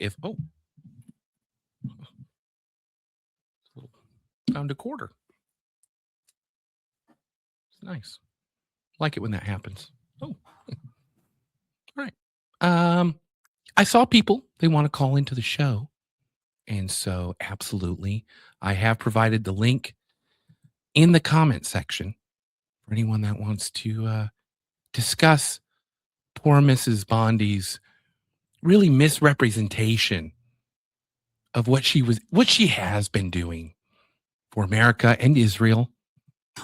found a quarter. It's nice. Like it when that happens. Oh, all right. I saw people, they want to call into the show. And so absolutely, I have provided the link in the comment section for anyone that wants to discuss poor Mrs. Bondi's really misrepresentation of what she has been doing for America and Israel.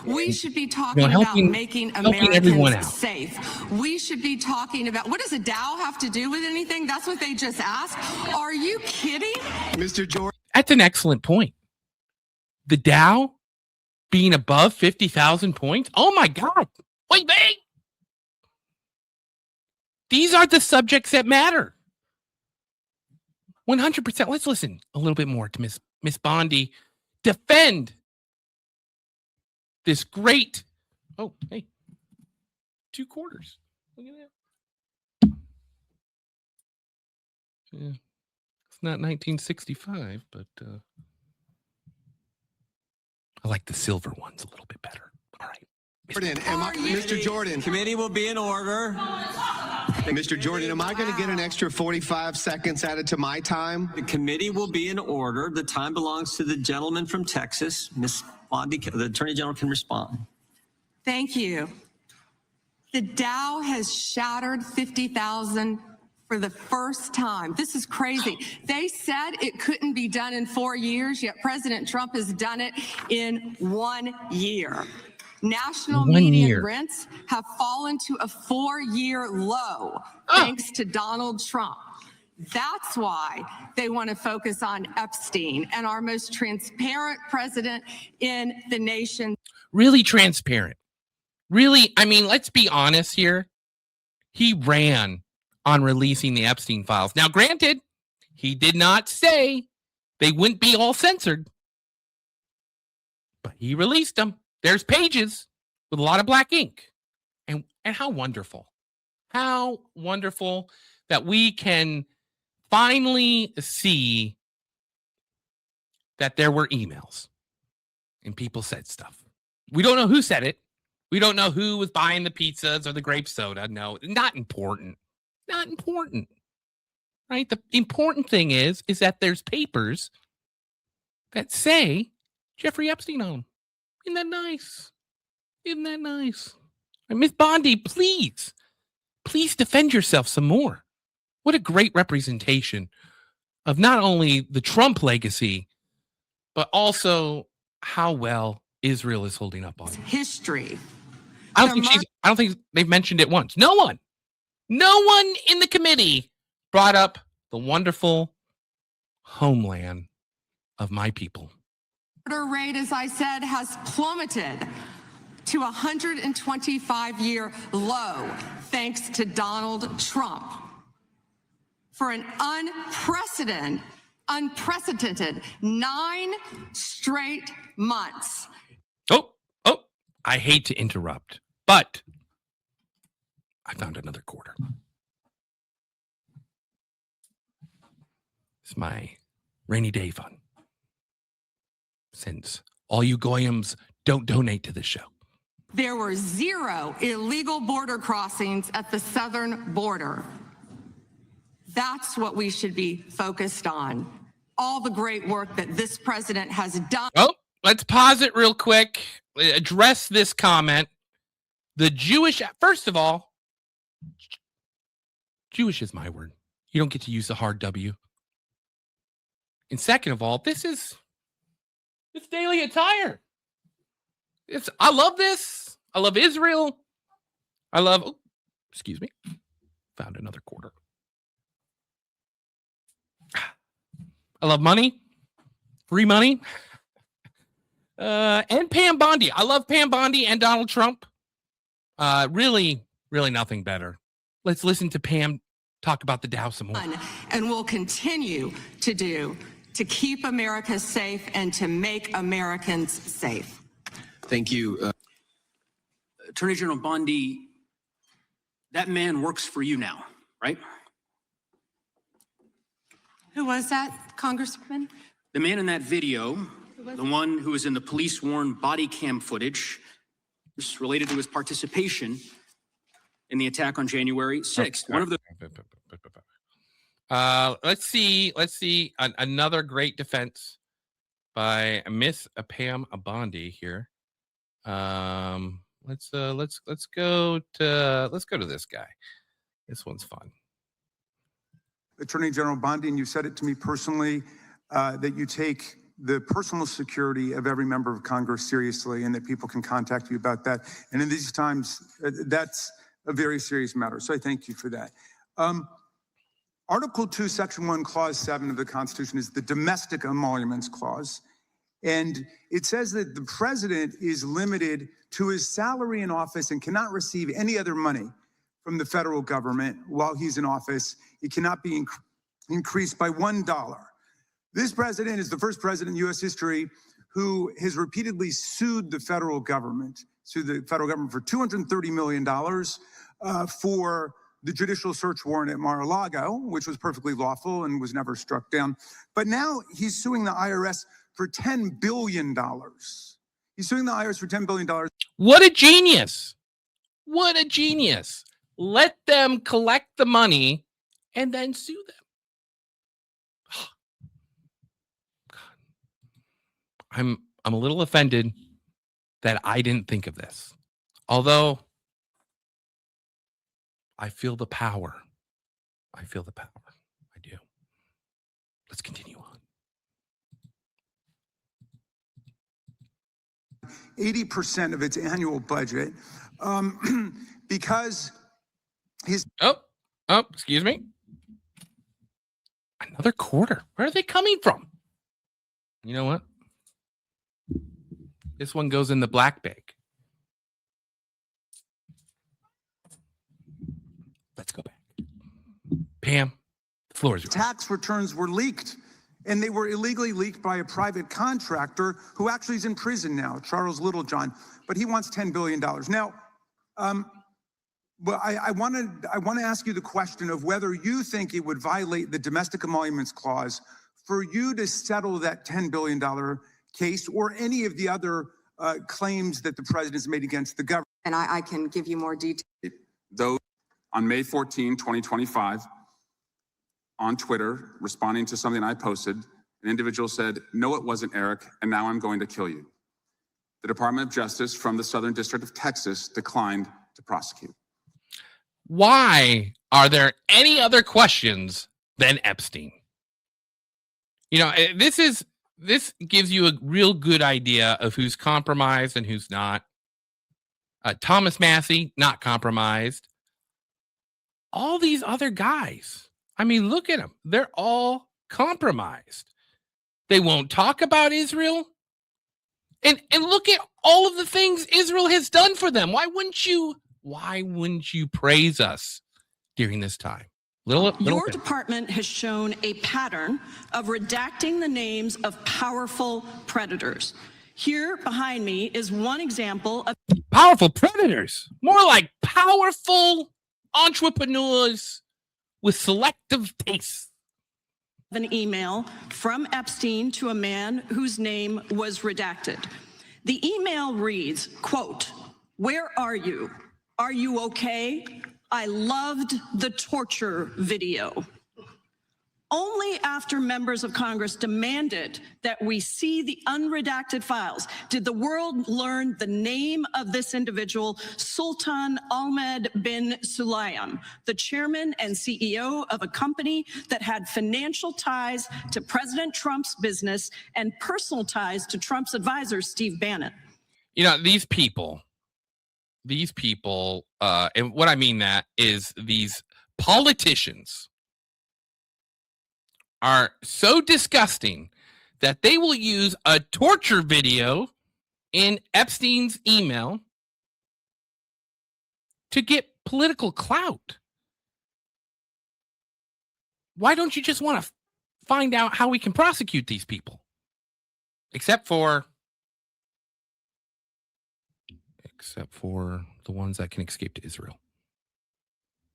We should be talking helping about making everyone out. Americans safe. We should be talking about, what does a Dow have to do with anything? That's what they just asked. Are you kidding? Mr. Jordan. That's an excellent point. The Dow being above 50,000 points. Oh my God. Wait. These are the subjects that matter. 100%. Let's listen a little bit more to Miss Bondi defend this great, 2 quarters. Look at that. Yeah. It's not 1965, but I like the silver ones a little bit better. All right. Mr. Jordan. Committee will be in order. Mr. Jordan, am I going to get an extra 45 seconds added to my time? The committee will be in order. The time belongs to the gentleman from Texas. Ms. Bondi, the Attorney General can respond. Thank you. The Dow has shattered 50,000 for the first time. This is crazy. They said it couldn't be done in 4 years, yet President Trump has done it in 1 year. National median rents have fallen to a 4-year low thanks to Donald Trump. That's why they want to focus on Epstein and our most transparent president in the nation. Really transparent. Really, let's be honest here. He ran on releasing the Epstein files. Now, granted, he did not say they wouldn't be all censored, but he released them. There's pages with a lot of black ink. And how wonderful. How wonderful that we can finally see that there were emails and people said stuff. We don't know who said it. We don't know who was buying the pizzas or the grape soda. No, not important. Not important. Right? The important thing is that there's papers that say Jeffrey Epstein on them. Isn't that nice? Isn't that nice? Miss Bondi, please defend yourself some more. What a great representation of not only the Trump legacy, but also how well Israel is holding up on it. History. I don't think they've mentioned it once. No one in the committee brought up the wonderful homeland of my people. Murder rate, as I said, has plummeted to a 125-year low thanks to Donald Trump. For an unprecedented 9 straight months. Oh, I hate to interrupt, but I found another quarter. It's my rainy day fund. Since all you Goyams don't donate to this show. There were 0 illegal border crossings at the southern border. That's what we should be focused on. All the great work that this president has done. Oh, let's pause it real quick. Address this comment. The Jewish, first of all, Jewish is my word. You don't get to use the hard W. And second of all, it's daily attire. I love this. I love Israel. I love Excuse me. Found another quarter. I love money. Free money. And Pam Bondi. I love Pam Bondi and Donald Trump. Really nothing better. Let's listen to Pam talk about the Dow some more. And will continue to do to keep America safe and to make Americans safe. Thank you. Attorney General Bondi, that man works for you now, right? Who was that, Congressman? The man in that video, the one who was in the police-worn body cam footage, is related to his participation in the attack on January 6th. One of the let's see another great defense by Miss Pam Bondi here. Let's go to this guy. This one's fun. Attorney General Bondi, and you said it to me personally, that you take the personal security of every member of Congress seriously and that people can contact you about that. And in these times, that's a very serious matter. So I thank you for that. Article 2, Section 1, Clause 7 of the Constitution is the Domestic Emoluments Clause. And it says that the president is limited to his salary in office and cannot receive any other money from the federal government while he's in office. It cannot be increased by $1. This president is the first president in U.S. history who has repeatedly sued the federal government for $230 million for the judicial search warrant at Mar-a-Lago, which was perfectly lawful and was never struck down. But now he's suing the IRS for $10 billion. He's suing the IRS for $10 billion. What a genius. What a genius. Let them collect the money and then sue them. I'm a little offended that I didn't think of this. Although I feel the power. I feel the power. I do. Let's continue on. 80% of its annual budget because his... Oh, excuse me. Another quarter. Where are they coming from? You know what? This one goes in the black bag. Let's go back. Pam, the floor is yours. Tax returns were leaked, and they were illegally leaked by a private contractor who actually is in prison now, Charles Littlejohn, but he wants $10 billion. Now, but I want to ask you the question of whether you think it would violate the Domestic Emoluments Clause for you to settle that $10 billion case or any of the other claims that the president has made against the government. And I can give you more detail. Though on May 14, 2025, on Twitter, responding to something I posted, an individual said, "No, it wasn't Eric, and now I'm going to kill you." The Department of Justice from the Southern District of Texas declined to prosecute. Why are there any other questions than Epstein? You know, this gives you a real good idea of who's compromised and who's not. Thomas Massie, not compromised. All these other guys, I mean, look at them. They're all compromised. They won't talk about Israel. And look at all of the things Israel has done for them. Why wouldn't you praise us during this time? Your department has shown a pattern of redacting the names of powerful predators. Here behind me is one example of powerful predators, more like powerful entrepreneurs with selective tastes. An email from Epstein to a man whose name was redacted. The email reads, quote, "Where are you? Are you okay? I loved the torture video." Only after members of Congress demanded that we see the unredacted files did the world learn the name of this individual, Sultan Ahmed bin Sulayem, the chairman and CEO of a company that had financial ties to President Trump's business and personal ties to Trump's advisor, Steve Bannon. You know, these people, these people, and what I mean that is these politicians are so disgusting that they will use a torture video in Epstein's email to get political clout. Why don't you just want to find out how we can prosecute these people? Except for the ones that can escape to Israel.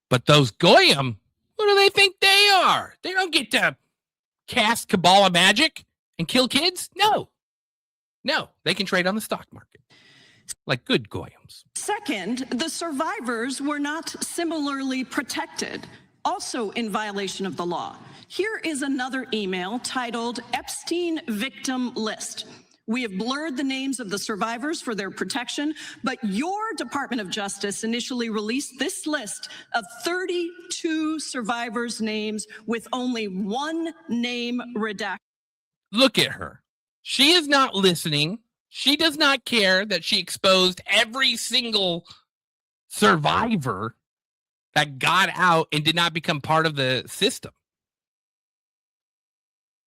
But those Goyim, what do they think they are? They don't get to cast Kabbalah magic and kill kids? No, they can trade on the stock market like good Goyams. Second, the survivors were not similarly protected, also in violation of the law. Here is another email titled Epstein Victim List. We have blurred the names of the survivors for their protection, but your Department of Justice initially released this list of 32 survivors' names with only one name redacted. Look at her. She is not listening. She does not care that she exposed every single survivor that got out and did not become part of the system.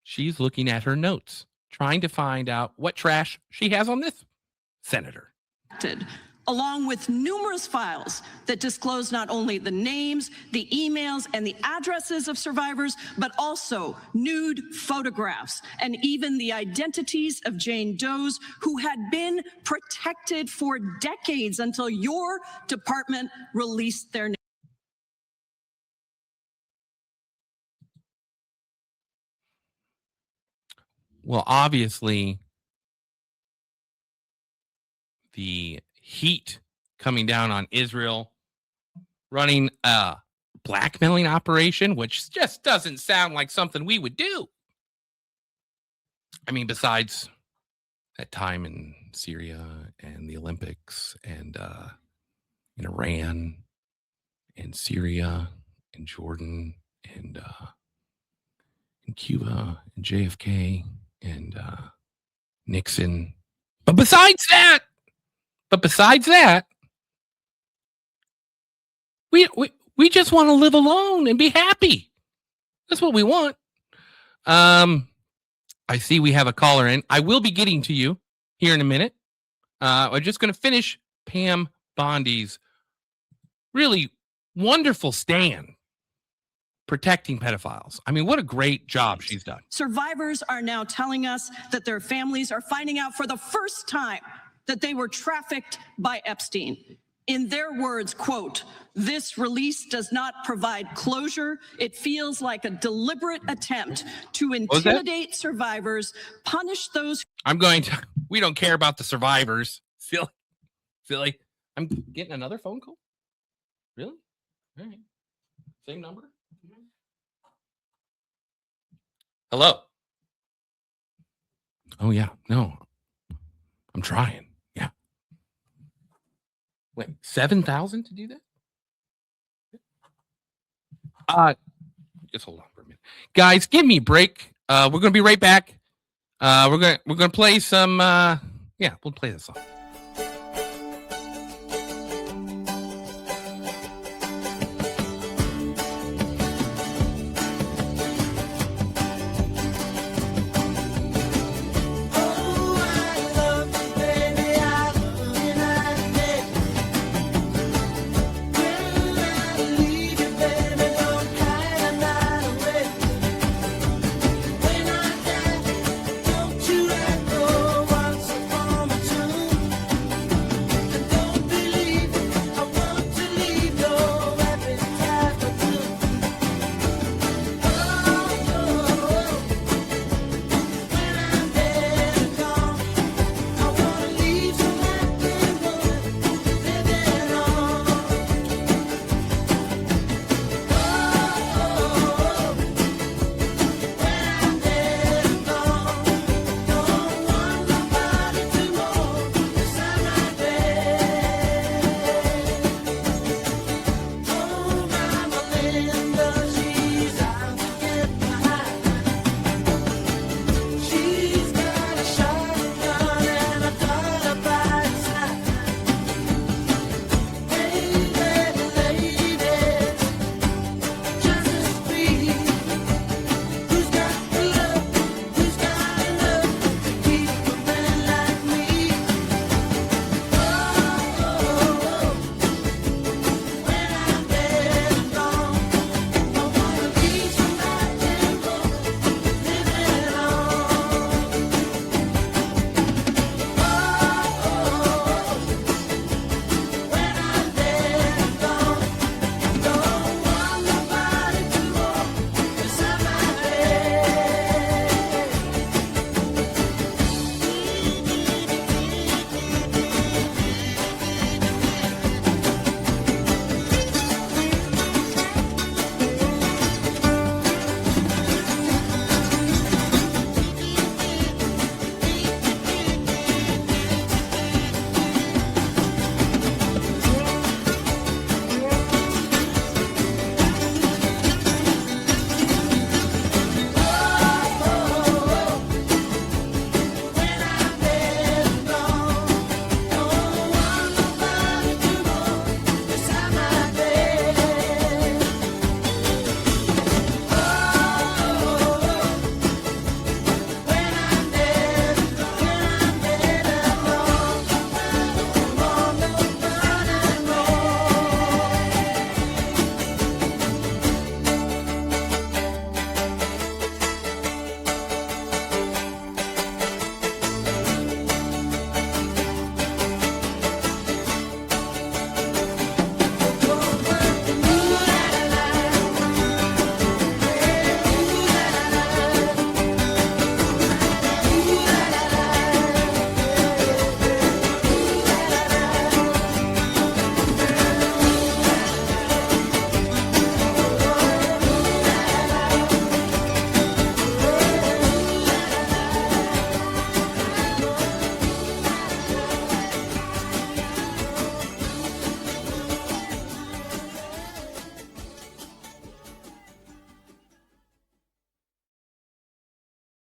She's looking at her notes, trying to find out what trash she has on this senator. Along with numerous files that disclose not only the names, the emails, and the addresses of survivors, but also nude photographs and even the identities of Jane Does who had been protected for decades until your department released their names. Well, obviously, the heat coming down on Israel, running a blackmailing operation, which just doesn't sound like something we would do. I mean, besides that time in Syria and the Olympics and in Iran and Syria and Jordan and in Cuba and JFK and Nixon. But besides that, we just want to live alone and be happy. That's what we want. I see we have a caller in. I will be getting to you here in a minute. We're just going to finish Pam Bondi's really wonderful stand protecting pedophiles. I mean, what a great job she's done. Survivors are now telling us that their families are finding out for the first time that they were trafficked by Epstein. In their words, quote, "This release does not provide closure. It feels like a deliberate attempt to intimidate survivors, punish those." We don't care about the survivors. Silly. I'm getting another phone call? Really? All right. Same number? Hello? Oh, yeah. No. I'm trying. Yeah. Wait, 7,000 to do that? Just hold on for a minute. Guys, give me a break. We're going to be right back. We're going to play some we'll play this song.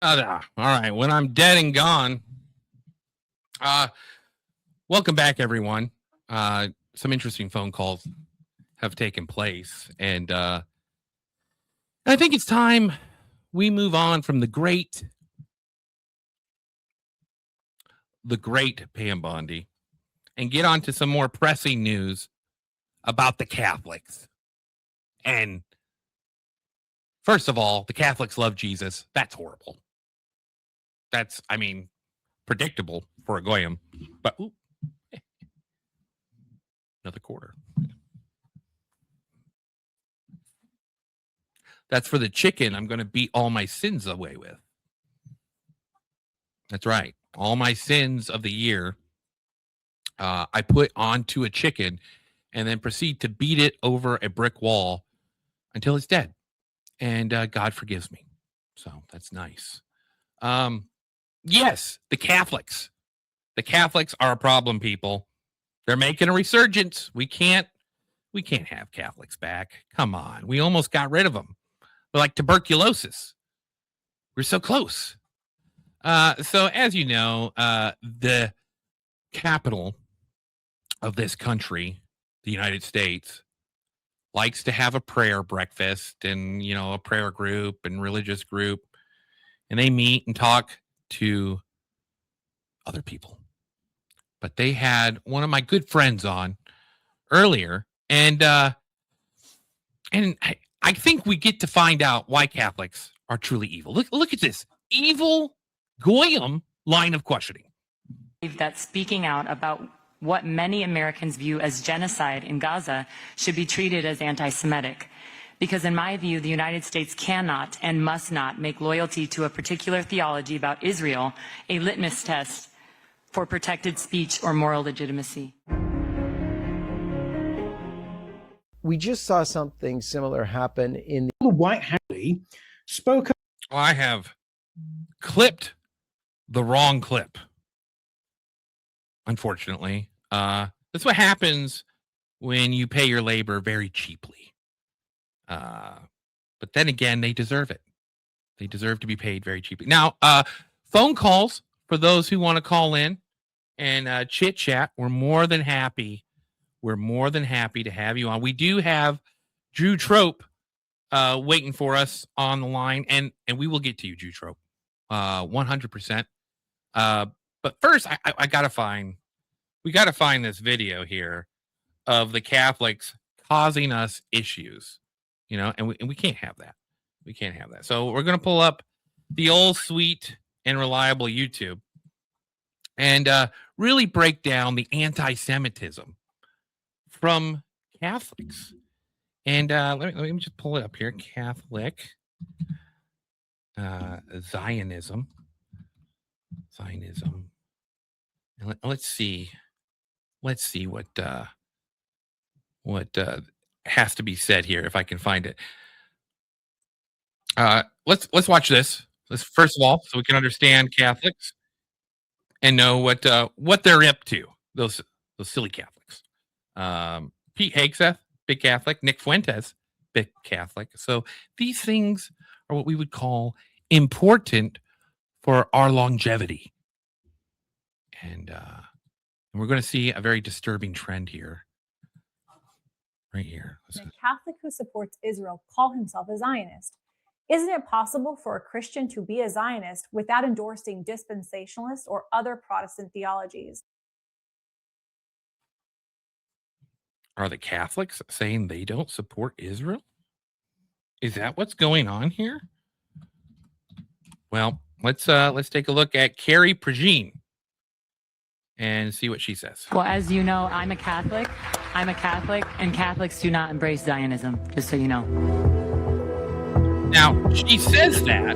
All right. When I'm dead and gone. Welcome back, everyone. Some interesting phone calls have taken place, and I think it's time we move on from the great Pam Bondi and get on to some more pressing news about the Catholics. And first of all, the Catholics love Jesus. That's horrible. That's, predictable for a goyim. But another quarter. That's for the chicken I'm going to beat all my sins away with. That's right. All my sins of the year, I put onto a chicken and then proceed to beat it over a brick wall until it's dead. And God forgives me. So that's nice. Yes, the Catholics. The Catholics are a problem, people. They're making a resurgence. We can't have Catholics back. Come on. We almost got rid of them. They're like tuberculosis. We're so close. So as you know, the capital of this country, the United States, likes to have a prayer breakfast and, a prayer group and religious group. And they meet and talk to other people. But they had one of my good friends on earlier. And I think we get to find out why Catholics are truly evil. Look at this. Evil goyim line of questioning. That speaking out about what many Americans view as genocide in Gaza should be treated as anti-Semitic. Because in my view, the United States cannot and must not make loyalty to a particular theology about Israel a litmus test for protected speech or moral legitimacy. We just saw something similar happen in the White House. Spoke. Well, I have clipped the wrong clip. Unfortunately, that's what happens when you pay your labor very cheaply. But then again, they deserve it. They deserve to be paid very cheaply. Now, phone calls for those who want to call in and chit chat. We're more than happy to have you on. We do have Drew Trope waiting for us on the line, and we will get to you, Drew Trope, 100%. But first, we got to find this video here of the Catholics causing us issues, and we can't have that. We can't have that. So we're going to pull up the old sweet and reliable YouTube and really break down the anti-Semitism from Catholics. And let me just pull it up here. Catholic Zionism. And let's see what has to be said here if I can find it. Let's watch this. Let's first of all, so we can understand Catholics and know what they're up to. Those silly Catholics. Pete Hegseth, big Catholic. Nick Fuentes, big Catholic. So these things are what we would call important for our longevity. And we're going to see a very disturbing trend here. Right here. A Catholic who supports Israel call himself a Zionist. Isn't it possible for a Christian to be a Zionist without endorsing dispensationalist or other Protestant theologies? Are the Catholics saying they don't support Israel? Is that what's going on here? Well, let's take a look at Carrie Prejean and see what she says. Well, as you know, I'm a Catholic, and Catholics do not embrace Zionism, just so you know. Now, she says that,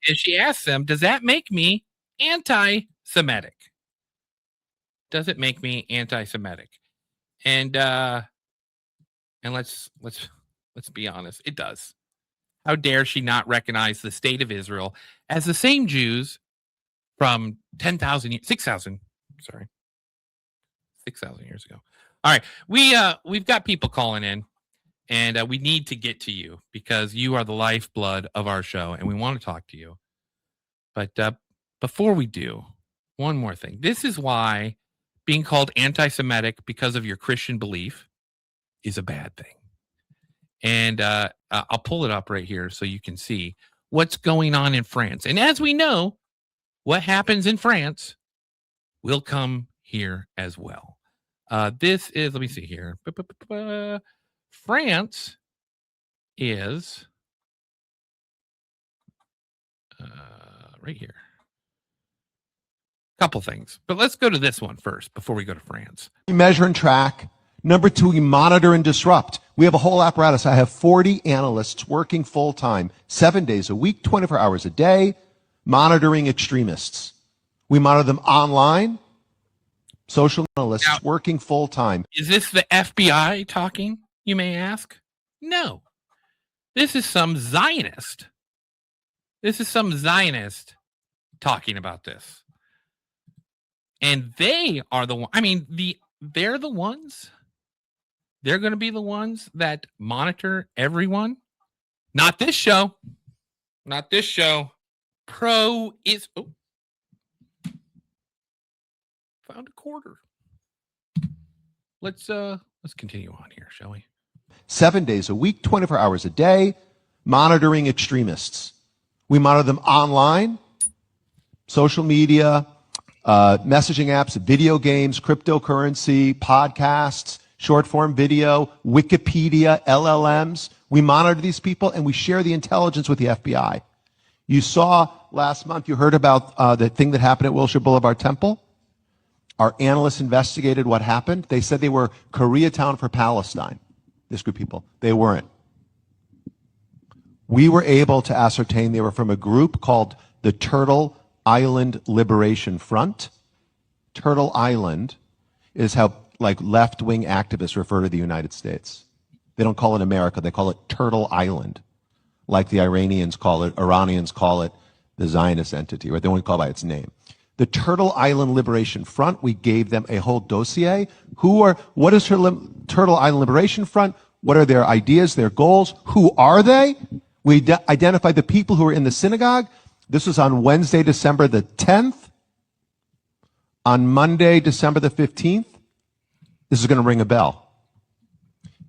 and she asks them, does that make me anti-Semitic? Does it make me anti-Semitic? And let's be honest, it does. How dare she not recognize the state of Israel as the same Jews from 6,000 years ago. All right, we've got people calling in, And we need to get to you because you are the lifeblood of our show and we want to talk to you. But before we do, one more thing. This is why being called anti-Semitic because of your Christian belief is a bad thing. And I'll pull it up right here so you can see what's going on in France. And as we know, what happens in France will come here as well. This is, let me see here. France is right here. Couple things, but let's go to this one first before we go to France. We measure and track. Number two, we monitor and disrupt. We have a whole apparatus. I have 40 analysts working full time, 7 days a week, 24 hours a day, monitoring extremists. We monitor them online. Social analysts now, working full time. Is this the FBI talking, you may ask? No. This is some Zionist. This is some Zionist talking about this. And they are the one. I mean, they're the ones. They're going to be the ones that monitor everyone. Not this show. Not this show. Pro is. Oh, found a quarter. Let's continue on here, shall we? 7 days a week, 24 hours a day, monitoring extremists. We monitor them online, social media, messaging apps, video games, cryptocurrency, podcasts, short form video, Wikipedia, LLMs. We monitor these people and we share the intelligence with the FBI. You saw last month, you heard about the thing that happened at Wilshire Boulevard Temple. Our analysts investigated what happened. They said they were Koreatown for Palestine, this group of people. They weren't. We were able to ascertain they were from a group called the Turtle Island Liberation Front. Turtle Island is how like left-wing activists refer to the United States. They don't call it America, they call it Turtle Island. Like the Iranians call it the Zionist entity, right? They won't call it by its name. The Turtle Island Liberation Front, we gave them a whole dossier. What is Turtle Island Liberation Front? What are their ideas, their goals? Who are they? We identified the people who were in the synagogue. This was on Wednesday, December the 10th. On Monday, December the 15th, this is going to ring a bell.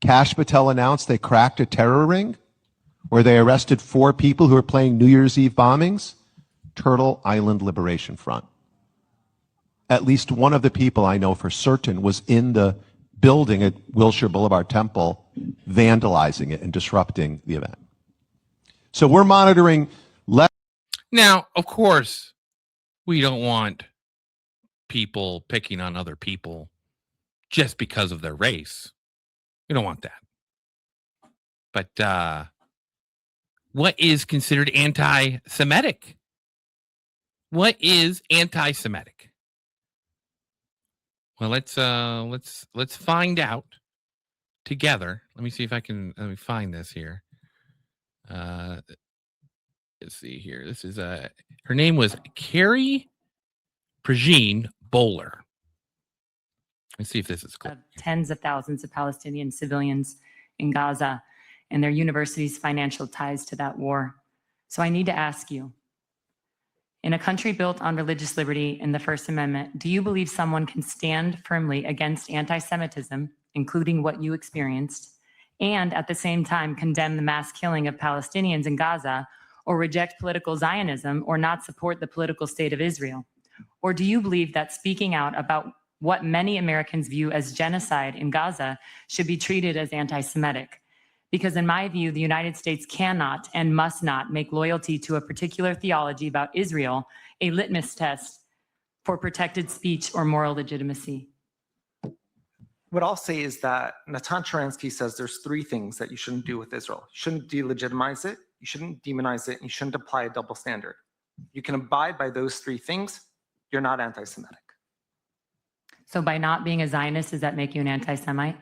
Kash Patel announced they cracked a terror ring where they arrested 4 people who were playing New Year's Eve bombings. Turtle Island Liberation Front. At least one of the people I know for certain was in the building at Wilshire Boulevard Temple, vandalizing it and disrupting the event. So we're monitoring. Now, of course, we don't want people picking on other people just because of their race. We don't want that. But what is considered anti-Semitic? What is anti-Semitic? Well, let's find out together. Let me see if let me find this here. Let's see here. This is her name was Carrie Prejean Bowler. Let's see if this is clear. Tens of thousands of Palestinian civilians in Gaza and their universities' financial ties to that war. So I need to ask you, in a country built on religious liberty and the First Amendment, do you believe someone can stand firmly against anti-Semitism, including what you experienced, and at the same time condemn the mass killing of Palestinians in Gaza, or reject political Zionism, or not support the political state of Israel? Or do you believe that speaking out about what many Americans view as genocide in Gaza should be treated as anti-Semitic? Because in my view, the United States cannot and must not make loyalty to a particular theology about Israel a litmus test for protected speech or moral legitimacy. What I'll say is that Natan Sharansky says there's 3 things that you shouldn't do with Israel. You shouldn't delegitimize it, you shouldn't demonize it, and you shouldn't apply a double standard. You can abide by those 3 things, you're not anti-Semitic. So by not being a Zionist, does that make you an anti-Semite?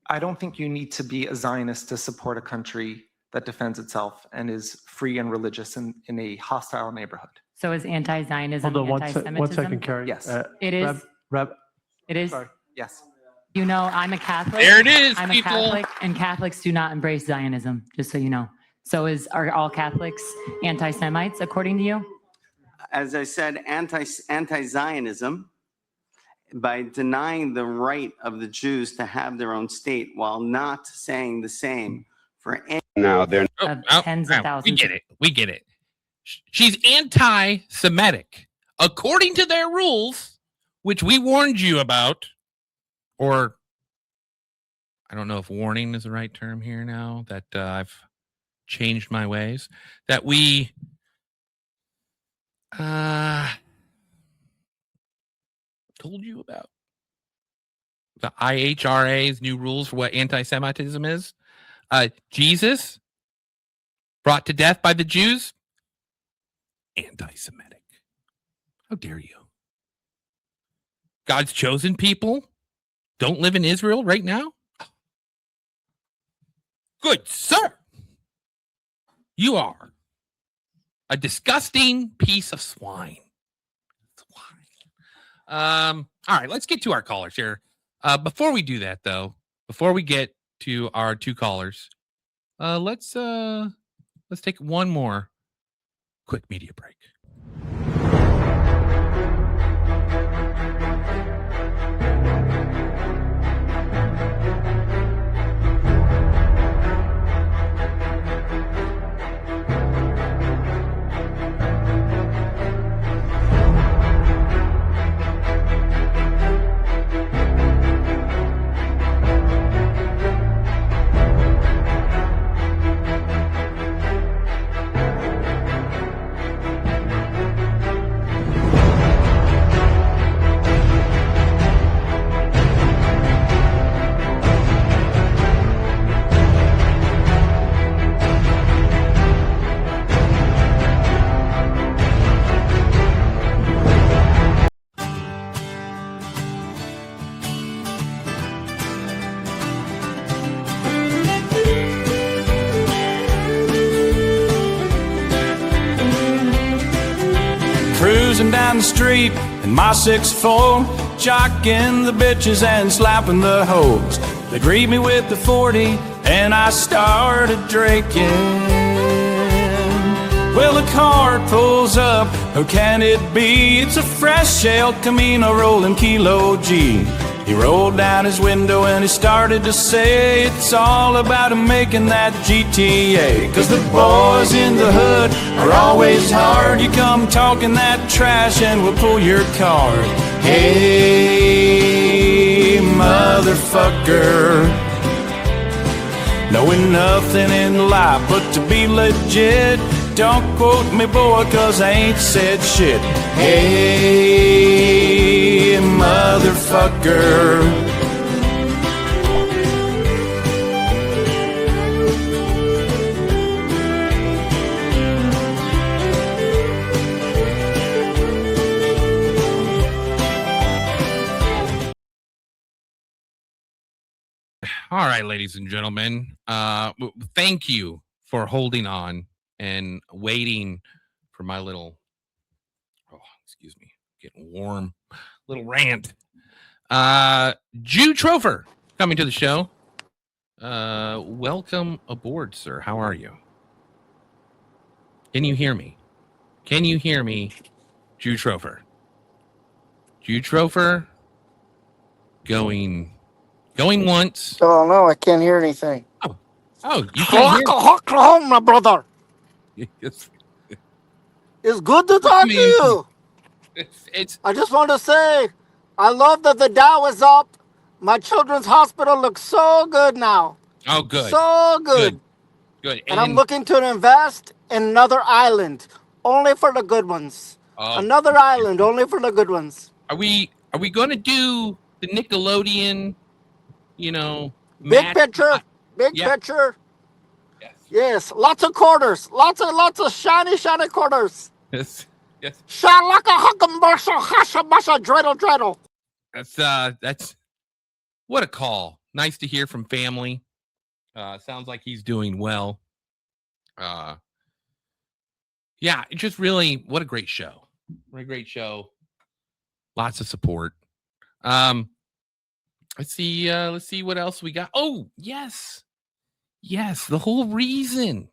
I don't think you need to be a Zionist to support a country that defends itself and is free and religious in a hostile neighborhood. So is anti-Zionism Hold on anti-Semitism? one second, Carrie. Yes. It is. It is. Sorry. Yes. You know, I'm a Catholic. There it is, I'm people. a Catholic, and Catholics do not embrace Zionism, just so you know. So are all Catholics anti-Semites, according to you? As I said, anti-Zionism, by denying the right of the Jews to have their own state while not saying the same for any. Now they're tens of thousands. We get it. She's anti-Semitic, according to their rules, which we warned you about. Or, I don't know if warning is the right term here now that I've changed my ways. That we told you about. The IHRA's new rules for what anti-Semitism is. Jesus, brought to death by the Jews, anti-Semitic. How dare you? God's chosen people don't live in Israel right now? Good sir. You are a disgusting piece of swine. All right, let's get to our callers here. Before we do that, though, before we get to our two callers, let's take one more quick media break. Cruising down the street in my 6'4", jocking the bitches and slapping the hoes. They greet me with the 40 and I started drinking. Well, a car pulls up, who can it be? It's a fresh El Camino rolling Kilo G. He rolled down his window and he started to say it's all about him making that GTA. Cause the boys in the hood are always hard. You come talking that trash and we'll pull your card. Hey, motherfucker. Knowing nothing in life but to be legit. Don't quote me, boy, cause I ain't said shit. Hey, motherfucker. All right, ladies and gentlemen, thank you for holding on and waiting for my little, excuse me, getting warm, little rant. Jew Trofer coming to the show. Welcome aboard, sir. How are you? Can you hear me? Can you hear me, Jew Trofer? Jew Trofer going once. Oh, no, I can't hear anything. Oh, you can't hear Oklahoma, brother. It's good to talk to you. I just want to say, I love that the Dow is up. My children's hospital looks so good now. Oh, good. So good. Good. And I'm looking to invest in another island, only for the good ones. Another island, only for the good ones. Are we going to do the Nickelodeon, big picture? Big picture? Yes, lots of quarters. Lots of shiny quarters. Yes. Shalaka huckambursha hashabasha dreidel. That's what a call. Nice to hear from family. Sounds like he's doing well. Yeah, it just really, what a great show. What a great show. Lots of support. Let's see what else we got. Oh, yes. Yes, the whole reason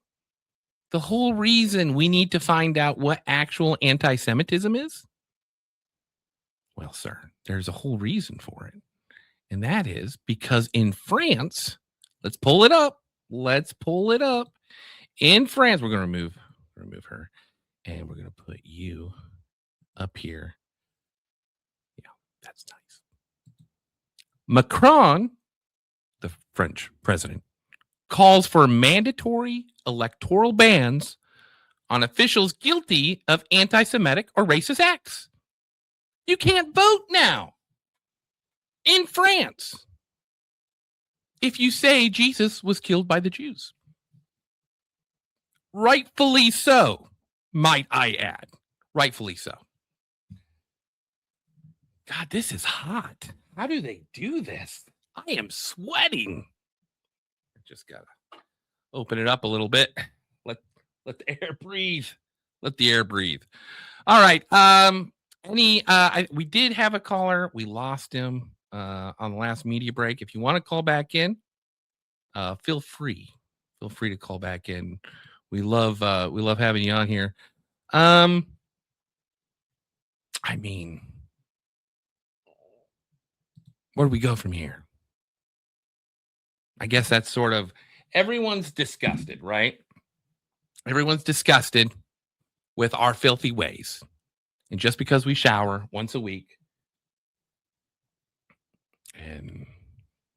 we need to find out what actual anti-Semitism is. Well, sir, there's a whole reason for it. And that is because in France, let's pull it up. In France, we're going to remove her, and we're going to put you up here. Yeah, that's nice. Macron, the French president, calls for mandatory electoral bans on officials guilty of anti-Semitic or racist acts. You can't vote now in France if you say Jesus was killed by the Jews. Rightfully so, might I add. Rightfully so. God, this is hot. How do they do this? I am sweating. I just gotta open it up a little bit. Let the air breathe. Let the air breathe. All right. We did have a caller. We lost him on the last media break. If you want to call back in, feel free. Feel free to call back in. We love having you on here. I mean, where do we go from here? I guess that's sort of everyone's disgusted, right? Everyone's disgusted with our filthy ways. And just because we shower once a week and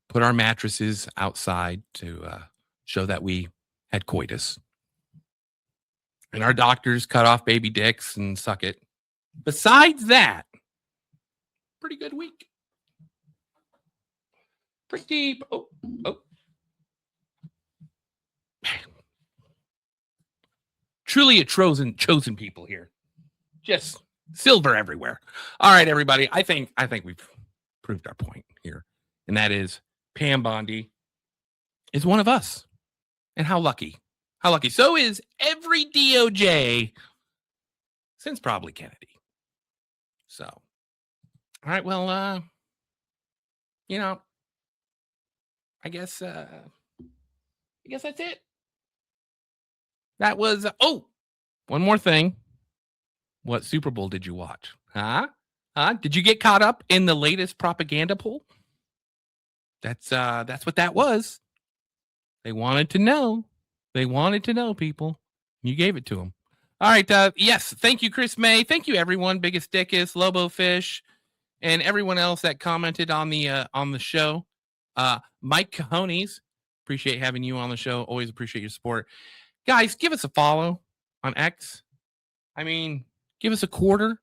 put our mattresses outside to show that we had coitus, and our doctors cut off baby dicks and suck it. Besides that, pretty good week. Pretty. Oh. Truly a chosen people here. Just silver everywhere. All right, everybody. I think we've proved our point here, and that is Pam Bondi is one of us. And how lucky. How lucky. So is every DOJ since probably Kennedy. So, all right. Well, I guess that's it. That was, one more thing. What Super Bowl did you watch? Huh? Did you get caught up in the latest propaganda poll? That's what that was. They wanted to know. People. You gave it to them. All right. Yes. Thank you, Chris May. Thank you, everyone. Biggest Dickus, Lobo Fish, and everyone else that commented on the show. Mike Cahones, appreciate having you on the show. Always appreciate your support. Guys, give us a follow on X. I mean, give us a quarter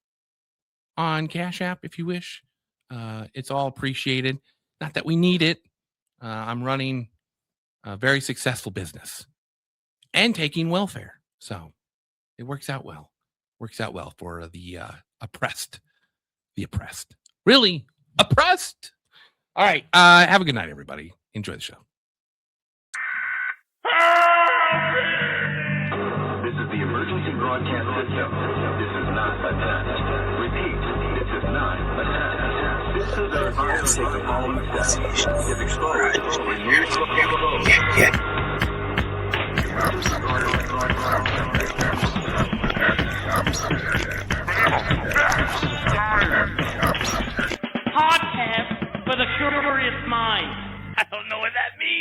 on Cash App if you wish. It's all appreciated. Not that we need it. I'm running a very successful business and taking welfare. So it works out well. For the oppressed. The oppressed. Really oppressed. All right. Have a good night, everybody. Enjoy the show. This is the emergency broadcast system. This is not a test. Repeat, this is not a test. This is a investigation. If exposed, remove from the phone. Podcast for the curious mind. I don't know what that means.